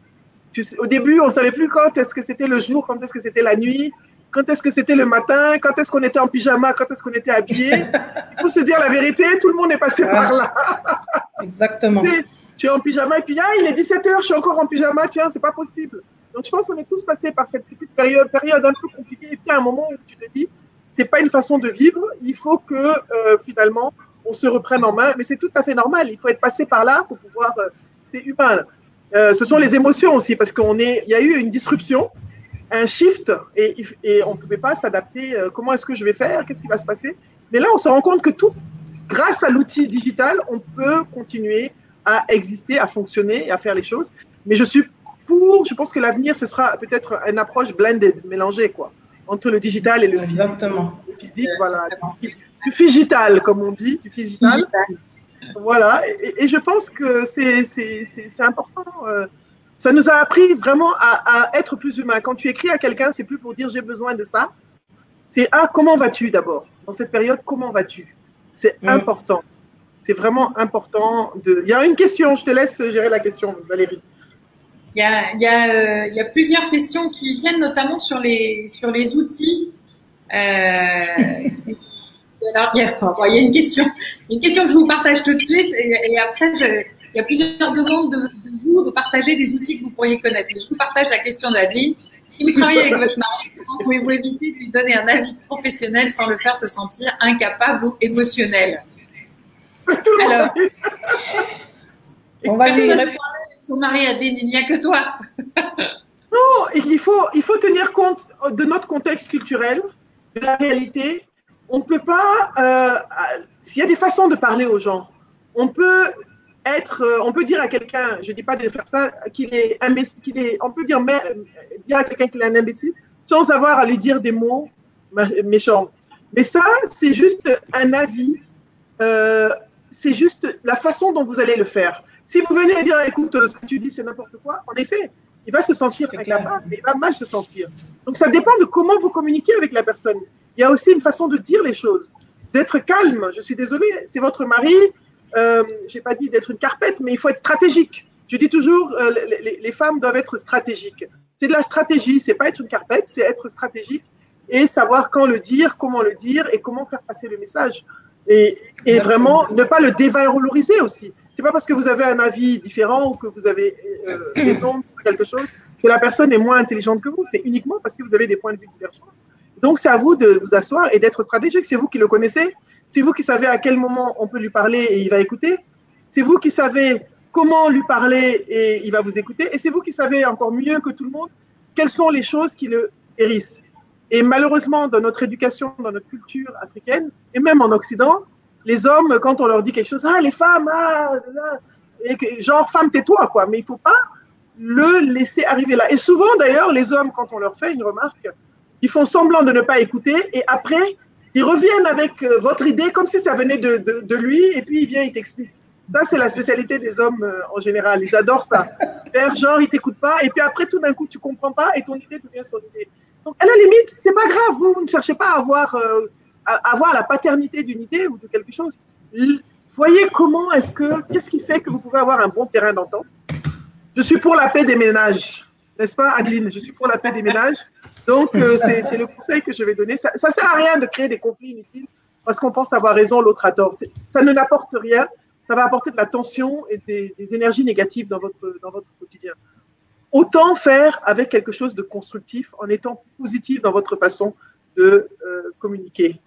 Au début, on ne savait plus quand est-ce que c'était le jour, quand est-ce que c'était la nuit, quand est-ce que c'était le matin, quand est-ce qu'on était en pyjama, quand est-ce qu'on était habillé. Il faut se dire la vérité, tout le monde est passé par là. Exactement. Tu es en pyjama et puis il est 17h, je suis encore en pyjama, tiens, c'est pas possible. Donc je pense qu'on est tous passés par cette petite période un peu compliquée et puis à un moment où tu te dis, c'est pas une façon de vivre, il faut que finalement on se reprenne en main, mais c'est tout à fait normal, il faut être passé par là pour pouvoir, c'est humain. Ce sont les émotions aussi, parce il y a eu une disruption, un shift, et on ne pouvait pas s'adapter. Comment est-ce que je vais faire? Qu'est-ce qui va se passer? Mais là, on se rend compte que grâce à l'outil digital, on peut continuer à exister, à fonctionner et à faire les choses. Mais je pense que l'avenir, ce sera peut-être une approche blended, mélangée, quoi, entre le digital et le physique. Exactement. Le physique, voilà. Du figital, comme on dit, du figital. Voilà, et je pense que c'est important. Ça nous a appris vraiment à être plus humains. Quand tu écris à quelqu'un, c'est plus pour dire j'ai besoin de ça. C'est comment vas-tu d'abord? Dans cette période, comment vas-tu? C'est important. C'est vraiment important. Il y a une question, je te laisse gérer la question, Valérie. Il y a plusieurs questions qui viennent notamment sur les outils. Alors, il y a une question que je vous partage tout de suite et après, il y a plusieurs demandes de vous de partager des outils que vous pourriez connaître. Mais je vous partage la question d'Adeline. Si vous travaillez avec votre mari, comment pouvez-vous éviter de lui donner un avis professionnel sans le faire se sentir incapable ou émotionnel? Alors, on va dire son mari, Adeline, il n'y a que toi. Non, il faut tenir compte de notre contexte culturel, de la réalité. On ne peut pas, s'il y a des façons de parler aux gens, on peut dire à quelqu'un, je ne dis pas de faire ça, qu'il est imbécile, on peut dire à quelqu'un qu'il est un imbécile sans avoir à lui dire des mots méchants. Mais ça, c'est juste un avis, c'est juste la façon dont vous allez le faire. Si vous venez dire, écoute, ce que tu dis, c'est n'importe quoi, en effet, il va se sentir incapable, il va mal se sentir. Donc, ça dépend de comment vous communiquez avec la personne. Il y a aussi une façon de dire les choses, d'être calme. Je suis désolée, c'est votre mari. Je n'ai pas dit d'être une carpette, mais il faut être stratégique. Je dis toujours, les femmes doivent être stratégiques. C'est de la stratégie, c'est pas être une carpette, c'est être stratégique et savoir quand le dire, comment le dire et comment faire passer le message. Et vraiment, ne pas le dévaloriser aussi. C'est pas parce que vous avez un avis différent ou que vous avez raison sur quelque chose que la personne est moins intelligente que vous. C'est uniquement parce que vous avez des points de vue divergents. Donc, c'est à vous de vous asseoir et d'être stratégique. C'est vous qui le connaissez. C'est vous qui savez à quel moment on peut lui parler et il va écouter. C'est vous qui savez comment lui parler et il va vous écouter. Et c'est vous qui savez encore mieux que tout le monde quelles sont les choses qui le hérissent. Et malheureusement, dans notre éducation, dans notre culture africaine, et même en Occident, les hommes, quand on leur dit quelque chose, les femmes, genre, femme, tais-toi, quoi. Mais il ne faut pas le laisser arriver là. Et souvent, d'ailleurs, les hommes, quand on leur fait une remarque, ils font semblant de ne pas écouter et après, ils reviennent avec votre idée comme si ça venait de lui et puis il vient, il t'explique. Ça, c'est la spécialité des hommes en général. Ils adorent ça. Faire genre, ils ne t'écoutent pas et puis après, tout d'un coup, tu ne comprends pas et ton idée devient son idée. Donc, à la limite, ce n'est pas grave. Vous ne cherchez pas à avoir la paternité d'une idée ou de quelque chose. Voyez qu'est-ce qui fait que vous pouvez avoir un bon terrain d'entente. Je suis pour la paix des ménages. N'est-ce pas, Adeline? Je suis pour la paix des ménages. Donc, c'est le conseil que je vais donner. Ça ne sert à rien de créer des conflits inutiles parce qu'on pense avoir raison, l'autre a tort. Ça ne n'apporte rien. Ça va apporter de la tension et des énergies négatives dans votre quotidien. Autant faire avec quelque chose de constructif en étant positif dans votre façon de communiquer.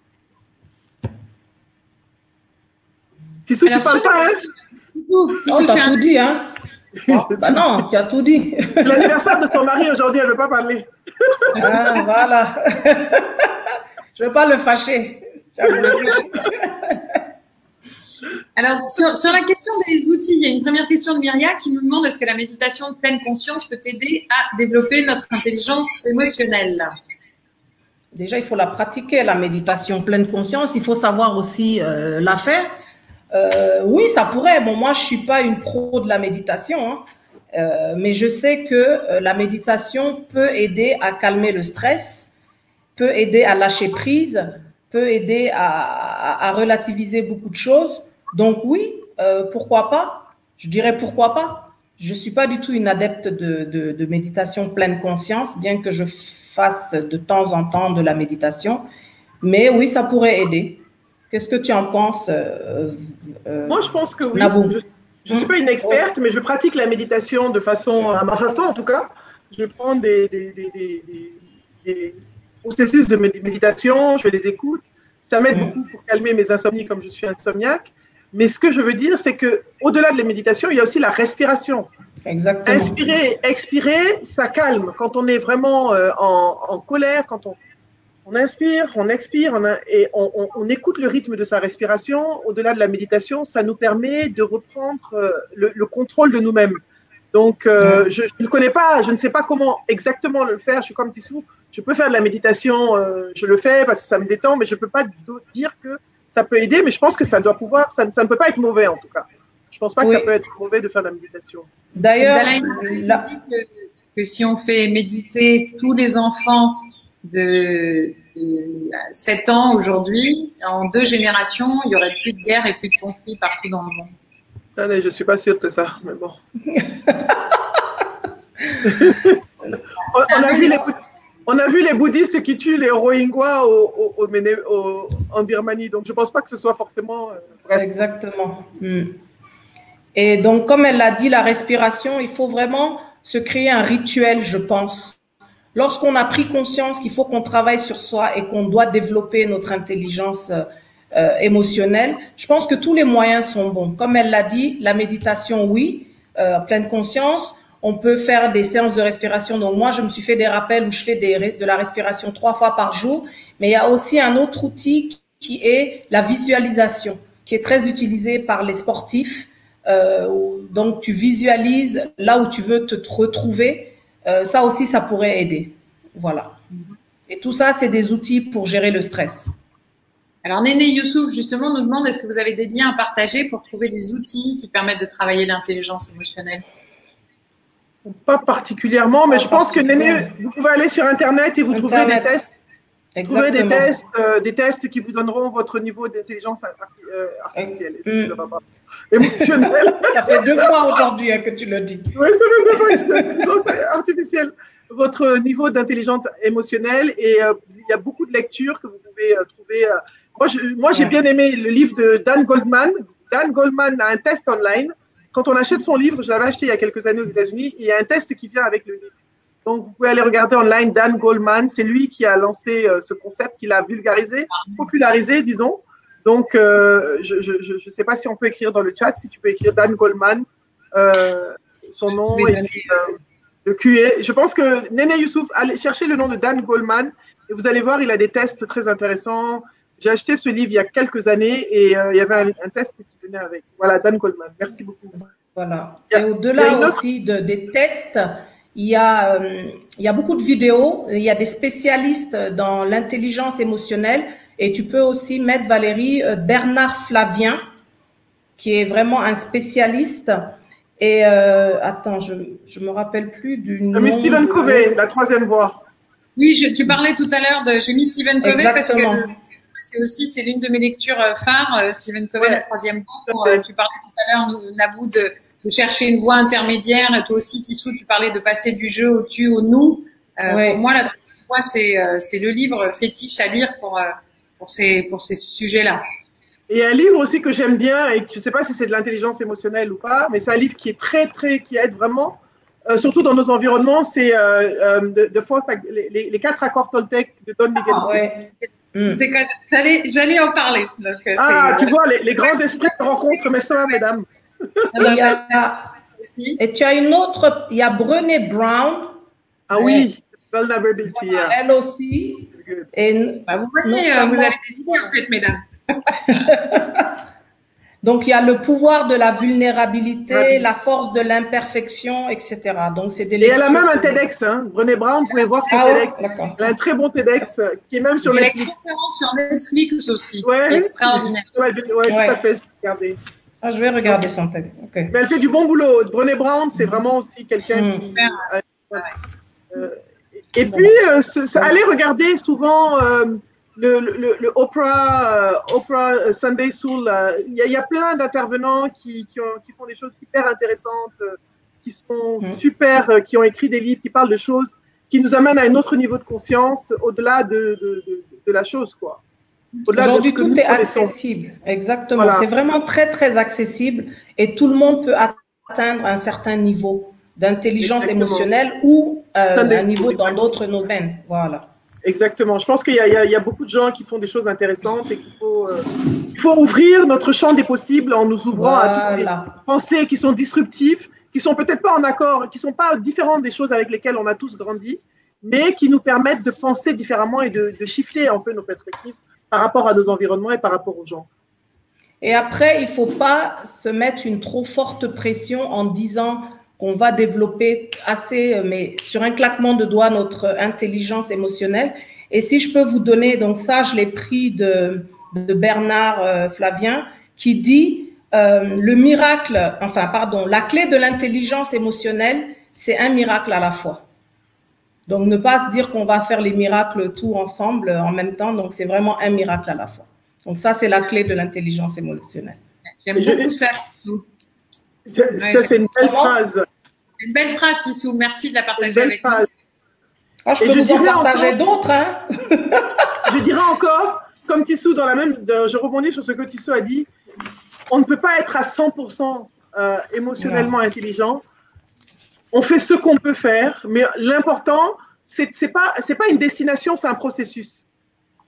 Tissou, tu ne parles pas, hein? Tissou, tu as tout dit, hein? Bah non, tu as tout dit. L'anniversaire de son mari aujourd'hui, elle ne veut pas parler. Ah, voilà. Je ne veux pas le fâcher. Alors, sur la question des outils, il y a une première question de Myria qui nous demande est-ce que la méditation de pleine conscience peut aider à développer notre intelligence émotionnelle? Déjà, il faut la pratiquer, la méditation pleine conscience. Il faut savoir aussi la faire. Oui, ça pourrait. Bon, moi, je ne suis pas une pro de la méditation, hein, mais je sais que la méditation peut aider à calmer le stress, peut aider à lâcher prise, peut aider à relativiser beaucoup de choses. Donc oui, pourquoi pas? Je dirais pourquoi pas. Je ne suis pas du tout une adepte de méditation pleine conscience, bien que je fasse de temps en temps de la méditation. Mais oui, ça pourrait aider. Qu'est-ce que tu en penses, Moi, je pense que oui. Nabou? Je ne suis pas une experte, mais je pratique la méditation de façon, à ma façon en tout cas. Je prends des processus de méditation, je les écoute. Ça m'aide beaucoup pour calmer mes insomnies comme je suis insomniaque. Mais ce que je veux dire, c'est qu'au-delà de la méditation, il y a aussi la respiration. Exactement. Inspirer, expirer, ça calme. Quand on est vraiment en colère, quand on inspire, on expire et on écoute le rythme de sa respiration. Au-delà de la méditation, ça nous permet de reprendre le contrôle de nous-mêmes. Donc, je ne connais pas, je ne sais pas comment exactement le faire. Je suis comme Tissou, je peux faire de la méditation, je le fais parce que ça me détend, mais je ne peux pas dire que ça peut aider. Mais je pense que ça doit pouvoir, ça ne peut pas être mauvais en tout cas. Je ne pense pas que ça peut être mauvais de faire de la méditation. D'ailleurs, que si on fait méditer tous les enfants de 7 ans aujourd'hui, en 2 générations, il n'y aurait plus de guerre et plus de conflits partout dans le monde. Allez, je ne suis pas sûre de ça, mais bon. on a vu les bouddhistes qui tuent les Rohingyas en Birmanie, donc je ne pense pas que ce soit forcément vrai. Exactement. Et donc, comme elle l'a dit, la respiration, il faut vraiment se créer un rituel, je pense. Lorsqu'on a pris conscience qu'il faut qu'on travaille sur soi et qu'on doit développer notre intelligence émotionnelle, je pense que tous les moyens sont bons. Comme elle l'a dit, la méditation, oui, pleine conscience. On peut faire des séances de respiration. Donc moi, je me suis fait des rappels où je fais de la respiration 3 fois par jour. Mais il y a aussi un autre outil qui est la visualisation, qui est très utilisé par les sportifs. Donc tu visualises là où tu veux te retrouver. Ça aussi, ça pourrait aider. Voilà. Et tout ça, c'est des outils pour gérer le stress. Alors, Néné Youssouf, justement, nous demande est-ce que vous avez des liens à partager pour trouver des outils qui permettent de travailler l'intelligence émotionnelle? Pas particulièrement, mais je pense que Néné, vous pouvez aller sur Internet et vous trouverez des tests. Vous trouverez des tests qui vous donneront votre niveau d'intelligence artificielle. Émotionnelle. Ça fait 2 fois aujourd'hui que tu le dis. Oui, ça fait 2 fois que je dis intelligence artificielle. Votre niveau d'intelligence émotionnelle et il y a beaucoup de lectures que vous pouvez trouver. Moi, j'ai bien aimé le livre de Dan Goldman. Dan Goldman a un test online. Quand on achète son livre, je l'avais acheté il y a quelques années aux États-Unis, il y a un test qui vient avec le livre. Donc, vous pouvez aller regarder online Dan Goldman. C'est lui qui a lancé ce concept, qui l'a vulgarisé, popularisé, disons. Donc, je ne sais pas si on peut écrire dans le chat, si tu peux écrire Dan Goldman, son nom, et puis, le QA. Je pense que Néné Youssouf, allez chercher le nom de Dan Goldman et vous allez voir, il a des tests très intéressants. J'ai acheté ce livre il y a quelques années et il y avait un test qui venait avec. Voilà, Dan Goldman. Merci beaucoup. Voilà. Et au-delà aussi des tests, il y a beaucoup de vidéos. Il y a des spécialistes dans l'intelligence émotionnelle. Et tu peux aussi mettre, Valérie, Bernard Flavien, qui est vraiment un spécialiste. Et attends, je me rappelle plus du nom. J'ai mis Stephen Covey, la 3e voie. Oui, tu parlais tout à l'heure j'ai mis Stephen Covey. Exactement. Parce que c'est l'une de mes lectures phares, Stephen Covey, la 3e voie. Tu parlais tout à l'heure, Nabou, de chercher une voie intermédiaire. Et toi aussi, Tissou, tu parlais de passer du je au tu au nous. Pour moi, la 3e voie, c'est le livre fétiche à lire pour ces sujets-là. Et un livre aussi que j'aime bien, et je ne sais pas si c'est de l'intelligence émotionnelle ou pas, mais c'est un livre qui est qui aide vraiment, surtout dans nos environnements, c'est les 4 accords Toltec de Don Miguel. Ah, ouais. C'est que j'allais en parler. Donc, tu vois, les grands esprits se rencontrent, mes soeurs, mesdames. Et tu as une autre, il y a Brené Brown. Ah oui, Vulnerability. Voilà, elle aussi. Et, vous voyez, vous avez des idées en fait, mesdames. Donc, il y a le pouvoir de la vulnérabilité, la force de l'imperfection, etc. Donc, c'est des. Et elle a même un TEDx, hein. Brené Brown, vous pouvez voir son TEDx. Elle a un très bon TEDx qui est même sur Netflix. Elle a une conférence sur Netflix aussi. Ouais, extraordinaire. Ouais, tout à fait. Je vais regarder son TEDx. Okay. Mais elle fait du bon boulot. Brené Brown, c'est vraiment aussi quelqu'un qui. Et puis, allez regarder souvent. Le Oprah Sunday Soul, il y a plein d'intervenants qui font des choses hyper intéressantes, qui sont super, qui ont écrit des livres, qui parlent de choses qui nous amènent à un autre niveau de conscience au-delà de la chose, quoi. Au-delà de ce Aujourd'hui, que tout nous est connaissons. accessible. Exactement. Voilà. C'est vraiment très, très accessible et tout le monde peut atteindre un certain niveau d'intelligence Exactement. émotionnelle ou un niveau dans Exactement. d'autres domaines. Voilà. Exactement. Je pense qu'il y a beaucoup de gens qui font des choses intéressantes et il faut ouvrir notre champ des possibles en nous ouvrant à toutes ces Voilà. pensées qui sont disruptives, qui sont peut-être pas en accord, qui sont pas différentes des choses avec lesquelles on a tous grandi, mais qui nous permettent de penser différemment et de shifter un peu nos perspectives par rapport à nos environnements et par rapport aux gens. Et après, il ne faut pas se mettre une trop forte pression en disant qu'on va développer assez, mais sur un claquement de doigts, notre intelligence émotionnelle. Et si je peux vous donner, donc ça, je l'ai pris de Bernard Flavien, qui dit le miracle, enfin, pardon, la clé de l'intelligence émotionnelle, c'est un miracle à la fois. Donc, ne pas se dire qu'on va faire les miracles tout ensemble en même temps. Donc, c'est vraiment un miracle à la fois. Donc, ça, c'est la clé de l'intelligence émotionnelle. J'aime beaucoup ça, Tissou. Ça, c'est une belle phrase. C'est une belle phrase, Tissou. Merci de la partager avec nous. Ah, je peux vous en partager d'autres. Hein. Je dirais encore, comme Tissou, je rebondis sur ce que Tissou a dit, on ne peut pas être à 100% émotionnellement intelligent. On fait ce qu'on peut faire, mais l'important, c'est pas une destination, c'est un processus.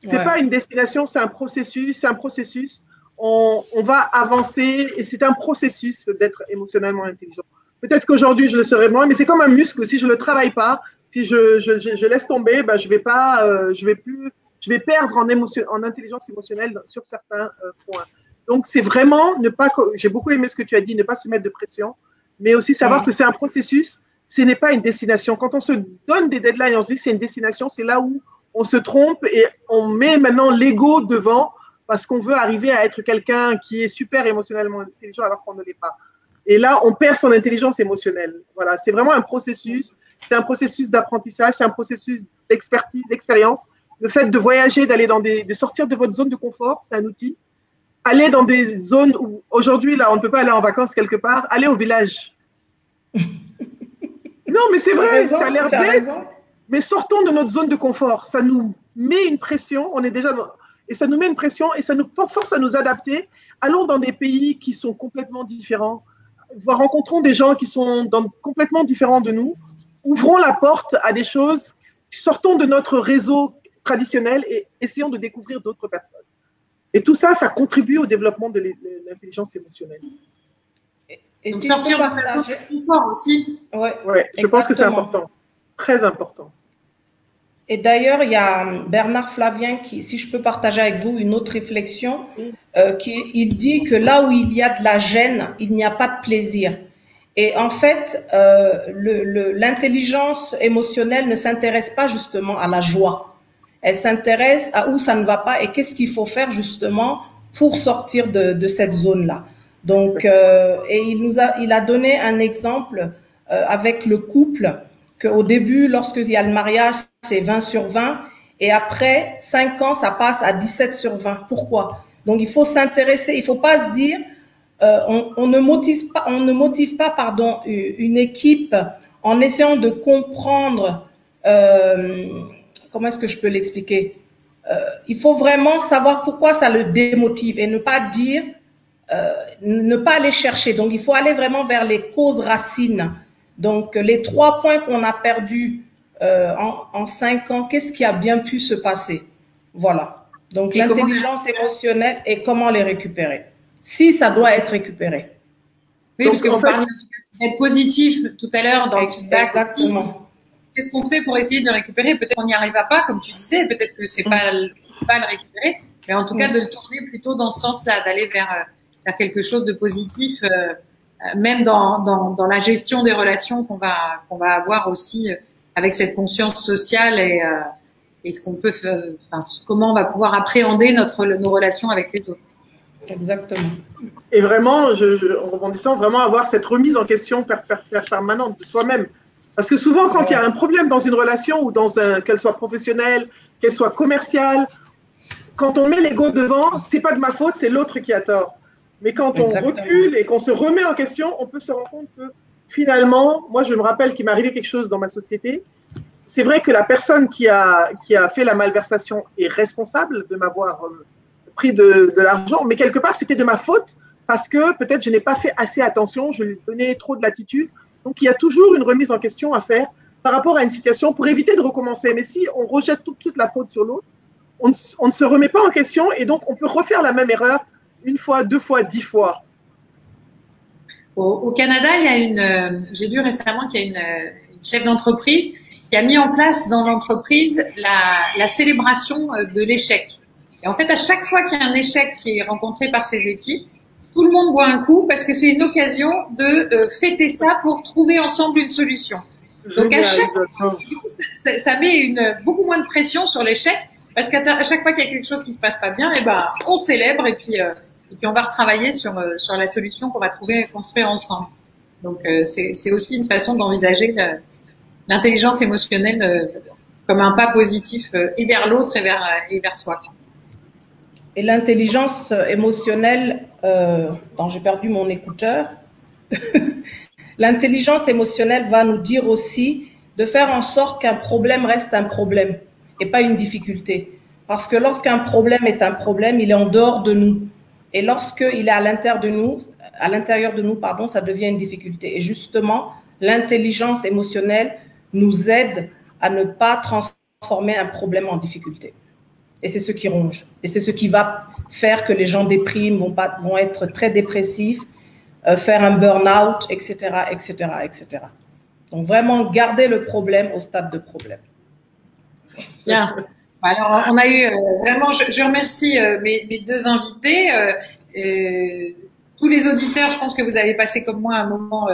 C'est pas une destination, c'est un processus. C'est un processus. On va avancer et c'est un processus d'être émotionnellement intelligent. Peut-être qu'aujourd'hui, je le serai moins, mais c'est comme un muscle. Si je le travaille pas, si je laisse tomber, ben, je vais perdre en intelligence émotionnelle sur certains points. Donc, c'est vraiment j'ai beaucoup aimé ce que tu as dit, ne pas se mettre de pression, mais aussi savoir que c'est un processus, ce n'est pas une destination. Quand on se donne des deadlines, on se dit que c'est une destination, c'est là où on se trompe et on met maintenant l'ego devant parce qu'on veut arriver à être quelqu'un qui est super émotionnellement intelligent alors qu'on ne l'est pas. Et là, on perd son intelligence émotionnelle. Voilà, c'est vraiment un processus. C'est un processus d'apprentissage, c'est un processus d'expertise, d'expérience. Le fait de voyager, de sortir de votre zone de confort, c'est un outil. Aller dans des zones où aujourd'hui, là, on ne peut pas aller en vacances quelque part. Aller au village. Non, mais c'est vrai, ça a l'air bête. Mais sortons de notre zone de confort. Ça nous met une pression. Et ça nous met une pression et ça nous force à nous adapter. Allons dans des pays qui sont complètement différents. Rencontrons des gens qui sont complètement différents de nous. Ouvrons la porte à des choses. Sortons de notre réseau traditionnel et essayons de découvrir d'autres personnes. Et tout ça, ça contribue au développement de l'intelligence émotionnelle. Et donc, sortir de sa zone de confort aussi. Ouais, je pense que c'est important. Très important. Et d'ailleurs, il y a Bernard Flavien qui, si je peux partager avec vous une autre réflexion, il dit que là où il y a de la gêne, il n'y a pas de plaisir. Et en fait, l'intelligence émotionnelle ne s'intéresse pas justement à la joie. Elle s'intéresse à où ça ne va pas et qu'est-ce qu'il faut faire justement pour sortir de cette zone-là. Donc, et il a donné un exemple avec le couple, qu'au début, lorsqu'il y a le mariage, c'est 20 sur 20, et après 5 ans, ça passe à 17 sur 20. Pourquoi? Donc, il faut s'intéresser, il ne faut pas se dire, on ne motive pas, pardon, une équipe en essayant de comprendre, comment est-ce que je peux l'expliquer? Il faut vraiment savoir pourquoi ça le démotive et ne pas dire, ne pas aller chercher. Donc, il faut aller vraiment vers les causes racines. Donc, les 3 points qu'on a perdus en 5 ans, qu'est-ce qui a bien pu se passer? Voilà. Donc, l'intelligence émotionnelle et comment les récupérer, si ça doit être récupéré. Oui, donc, parce que vous parliez d'être positif tout à l'heure dans le feedback aussi. Qu'est-ce qu'on fait pour essayer de le récupérer? Peut-être qu'on n'y arrivera pas, comme tu disais, peut-être que c'est pas le récupérer, mais en tout cas de le tourner plutôt dans ce sens-là, d'aller vers quelque chose de positif, même dans la gestion des relations qu'on va avoir aussi avec cette conscience sociale et ce qu'on peut, comment on va pouvoir appréhender nos relations avec les autres. Exactement. Et vraiment, en rebondissant, vraiment avoir cette remise en question permanente de soi-même. Parce que souvent, quand il y a un problème dans une relation ou qu'elle soit professionnelle, qu'elle soit commerciale, quand on met l'ego devant, c'est pas de ma faute, c'est l'autre qui a tort. Mais quand on recule et qu'on se remet en question, on peut se rendre compte que finalement, moi je me rappelle qu'il m'est arrivé quelque chose dans ma société. C'est vrai que la personne qui a fait la malversation est responsable de m'avoir pris de l'argent, mais quelque part, c'était de ma faute parce que peut-être je n'ai pas fait assez attention, je lui donnais trop de latitude. Donc, il y a toujours une remise en question à faire par rapport à une situation pour éviter de recommencer. Mais si on rejette tout de suite la faute sur l'autre, on ne se remet pas en question et donc on peut refaire la même erreur une fois, 2 fois, 10 fois. Au Canada, il y a j'ai lu récemment qu'il y a une chef d'entreprise qui a mis en place dans l'entreprise la célébration de l'échec. Et en fait, à chaque fois qu'il y a un échec qui est rencontré par ses équipes, tout le monde boit un coup parce que c'est une occasion de fêter ça pour trouver ensemble une solution. Donc à chaque fois, du coup, ça met beaucoup moins de pression sur l'échec parce qu'à chaque fois qu'il y a quelque chose qui se passe pas bien, et ben on célèbre et puis on va retravailler sur la solution qu'on va construire ensemble. Donc c'est aussi une façon d'envisager l'intelligence émotionnelle comme un pas positif et vers l'autre et vers soi. Et l'intelligence émotionnelle, j'ai perdu mon écouteur. L'intelligence émotionnelle va nous dire aussi de faire en sorte qu'un problème reste un problème et pas une difficulté. Parce que lorsqu'un problème est un problème, il est en dehors de nous. Et lorsqu'il est à l'intérieur de nous, ça devient une difficulté. Et justement, l'intelligence émotionnelle nous aide à ne pas transformer un problème en difficulté. Et c'est ce qui ronge. Et c'est ce qui va faire que les gens dépriment, vont être très dépressifs, faire un burn-out, etc., etc., etc. Donc, vraiment, garder le problème au stade de problème. Bien. Alors, on a eu vraiment, je remercie mes deux invités, tous les auditeurs. Je pense que vous avez passé comme moi un moment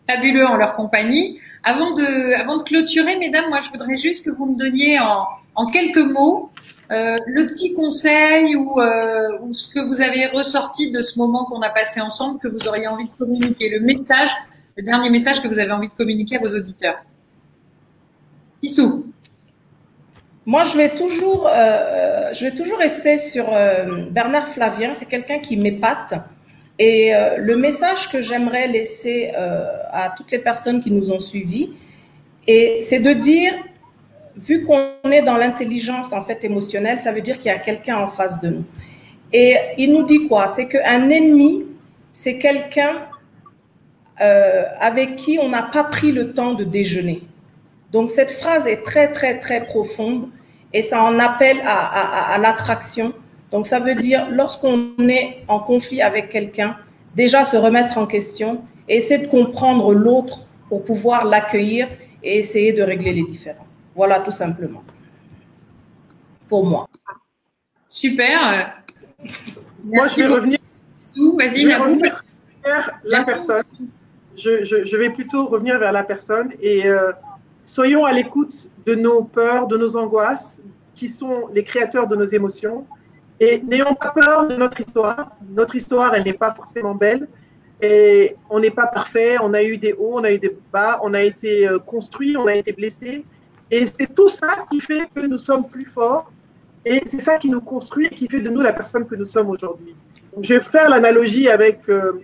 fabuleux en leur compagnie. Avant de clôturer, mesdames, moi, je voudrais juste que vous me donniez en quelques mots le petit conseil ou ce que vous avez ressorti de ce moment qu'on a passé ensemble, que vous auriez envie de communiquer, le dernier message que vous avez envie de communiquer à vos auditeurs. Tissou. Moi, je vais toujours rester sur Bernard Flavien. C'est quelqu'un qui m'épate. Et le message que j'aimerais laisser à toutes les personnes qui nous ont suivis, c'est de dire, vu qu'on est dans l'intelligence en fait émotionnelle, ça veut dire qu'il y a quelqu'un en face de nous. Et il nous dit quoi? C'est qu'un ennemi, c'est quelqu'un avec qui on n'a pas pris le temps de déjeuner. Donc cette phrase est très très très profonde et ça en appelle à l'attraction. Donc ça veut dire lorsqu'on est en conflit avec quelqu'un, déjà se remettre en question et essayer de comprendre l'autre pour pouvoir l'accueillir et essayer de régler les différends. Voilà, tout simplement. Pour moi. Super. Moi, je vais revenir. Vas-y, Nabou. Vers la personne. Je vais plutôt revenir vers la personne et soyons à l'écoute de nos peurs, de nos angoisses, qui sont les créateurs de nos émotions. Et n'ayons pas peur de notre histoire. Notre histoire, elle n'est pas forcément belle. Et on n'est pas parfait. On a eu des hauts, on a eu des bas. On a été construit, on a été blessé. Et c'est tout ça qui fait que nous sommes plus forts. Et c'est ça qui nous construit et qui fait de nous la personne que nous sommes aujourd'hui. Je vais faire l'analogie avec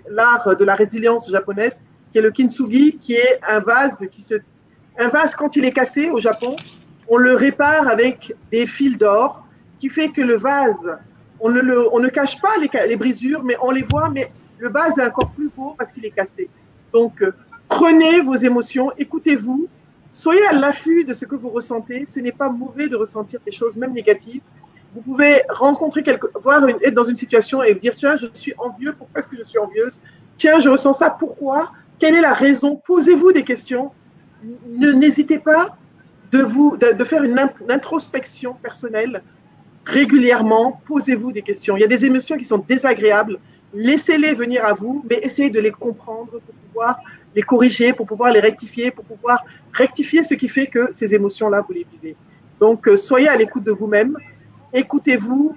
l'art de la résilience japonaise, qui est le kintsugi, qui est un vase quand il est cassé au Japon, on le répare avec des fils d'or, qui fait que le vase, on ne cache pas les brisures, mais on les voit, mais le vase est encore plus beau parce qu'il est cassé. Donc, prenez vos émotions, écoutez-vous, soyez à l'affût de ce que vous ressentez. Ce n'est pas mauvais de ressentir des choses, même négatives. Vous pouvez rencontrer être dans une situation et dire, tiens, je suis envieux, pourquoi est-ce que je suis envieuse? Tiens, je ressens ça, pourquoi? Quelle est la raison? Posez-vous des questions. N'hésitez pas de faire une introspection personnelle régulièrement. Posez-vous des questions. Il y a des émotions qui sont désagréables. Laissez-les venir à vous, mais essayez de les comprendre pour pouvoir les corriger, pour pouvoir les rectifier, pour pouvoir rectifier ce qui fait que ces émotions-là, vous les vivez. Donc, soyez à l'écoute de vous-même. Écoutez-vous.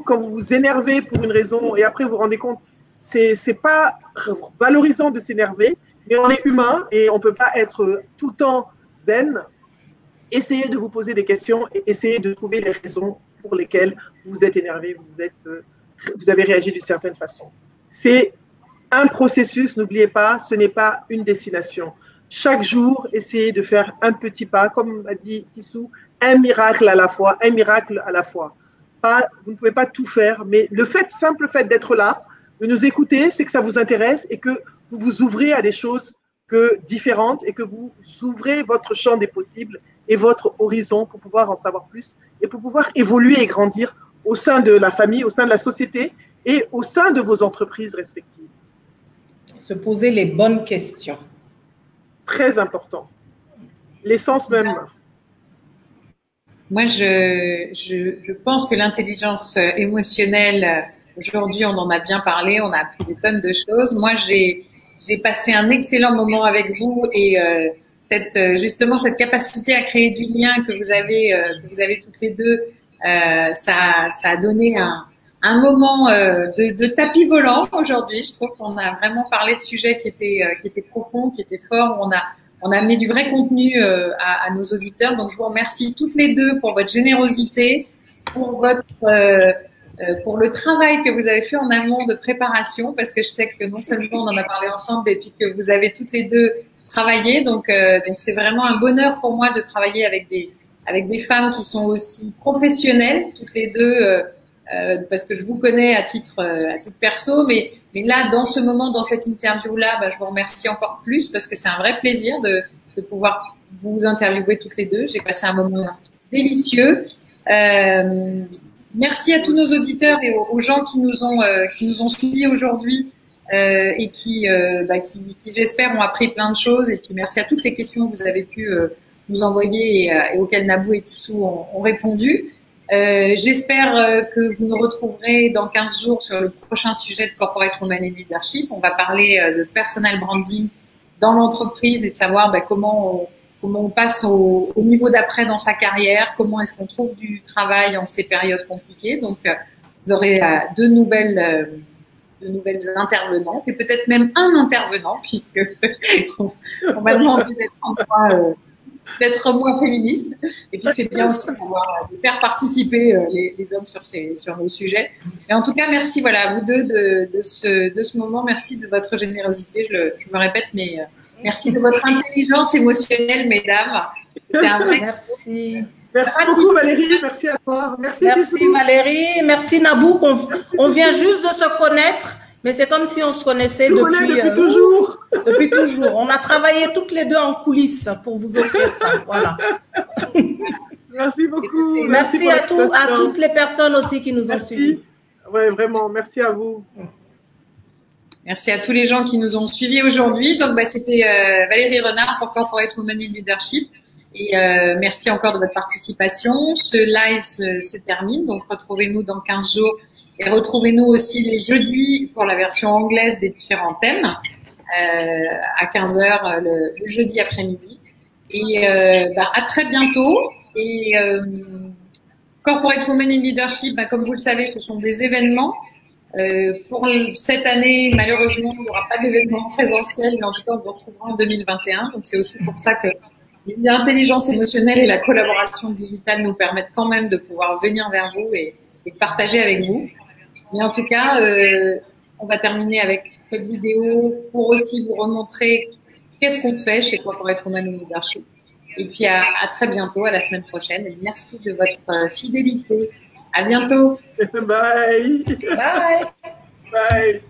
Quand vous vous énervez pour une raison et après vous vous rendez compte, c'est pas valorisant de s'énerver, mais on est humain et on peut pas être tout le temps zen. Essayez de vous poser des questions et essayez de trouver les raisons pour lesquelles vous êtes énervé, vous avez réagi d'une certaine façon. C'est un processus, n'oubliez pas, ce n'est pas une destination. Chaque jour, essayez de faire un petit pas, comme a dit Tissou, un miracle à la fois, un miracle à la fois. vous ne pouvez pas tout faire, mais le simple fait d'être là, de nous écouter, c'est que ça vous intéresse et que vous vous ouvrez à des choses différentes et que vous ouvrez votre champ des possibles et votre horizon pour pouvoir en savoir plus et pour pouvoir évoluer et grandir au sein de la famille, au sein de la société et au sein de vos entreprises respectives. Se poser les bonnes questions. Très important. L'essence même. Moi, je pense que l'intelligence émotionnelle, aujourd'hui, on en a bien parlé, on a appris des tonnes de choses. Moi, j'ai passé un excellent moment avec vous et justement cette capacité à créer du lien que vous avez toutes les deux, ça a donné un moment de tapis volant aujourd'hui. Je trouve qu'on a vraiment parlé de sujets qui étaient profonds, qui étaient forts. On a amené du vrai contenu à nos auditeurs. Donc, je vous remercie toutes les deux pour votre générosité, pour le travail que vous avez fait en amont de préparation, parce que je sais que non seulement on en a parlé ensemble, et puis que vous avez toutes les deux travaillé. Donc c'est vraiment un bonheur pour moi de travailler avec des femmes qui sont aussi professionnelles, toutes les deux, parce que je vous connais à titre perso, mais là, dans ce moment, dans cette interview-là, je vous remercie encore plus parce que c'est un vrai plaisir de pouvoir vous interviewer toutes les deux. J'ai passé un moment délicieux. Merci à tous nos auditeurs et aux gens qui nous ont suivis aujourd'hui et qui j'espère ont appris plein de choses. Et puis merci à toutes les questions que vous avez pu nous envoyer et auxquelles Nabou et Tissou ont répondu. J'espère que vous nous retrouverez dans 15 jours sur le prochain sujet de Corporate Women in Leadership. On va parler de personal branding dans l'entreprise et de savoir comment on passe au niveau d'après dans sa carrière, comment est-ce qu'on trouve du travail en ces périodes compliquées. Donc, vous aurez deux nouvelles intervenantes et peut-être même un intervenant puisque on m'a demandé d'être moins féministe. Et puis, c'est bien aussi de faire participer les hommes sur nos sujets. Et en tout cas, merci à vous deux de ce moment. Merci de votre générosité. Je me répète, mais merci de votre intelligence émotionnelle, mesdames. C'était un vrai... Merci. Merci beaucoup, Valérie. Merci à toi. Merci Valérie. Merci, Nabou. On vient juste de se connaître. Mais c'est comme si on se connaissait depuis toujours. Depuis toujours. On a travaillé toutes les deux en coulisses pour vous offrir ça. Voilà. Merci beaucoup. Merci à toutes les personnes aussi qui nous ont suivis. Oui, vraiment. Merci à vous. Merci à tous les gens qui nous ont suivis aujourd'hui. Donc, c'était Valérie Renard pour Corporate Women in Leadership. Et merci encore de votre participation. Ce live se termine. Donc, retrouvez-nous dans 15 jours. Et retrouvez-nous aussi les jeudis pour la version anglaise des différents thèmes à 15h le jeudi après-midi. Et à très bientôt. Et Corporate Women in Leadership, comme vous le savez, ce sont des événements. Pour cette année, malheureusement, il n'y aura pas d'événement présentiel, mais en tout cas, on vous retrouvera en 2021. Donc, c'est aussi pour ça que l'intelligence émotionnelle et la collaboration digitale nous permettent quand même de pouvoir venir vers vous et de partager avec vous. Mais en tout cas, on va terminer avec cette vidéo pour aussi vous remontrer qu'est-ce qu'on fait chez Corporate Women in Leadership. Et puis, à très bientôt, à la semaine prochaine. Et merci de votre fidélité. À bientôt. Bye. Bye. Bye.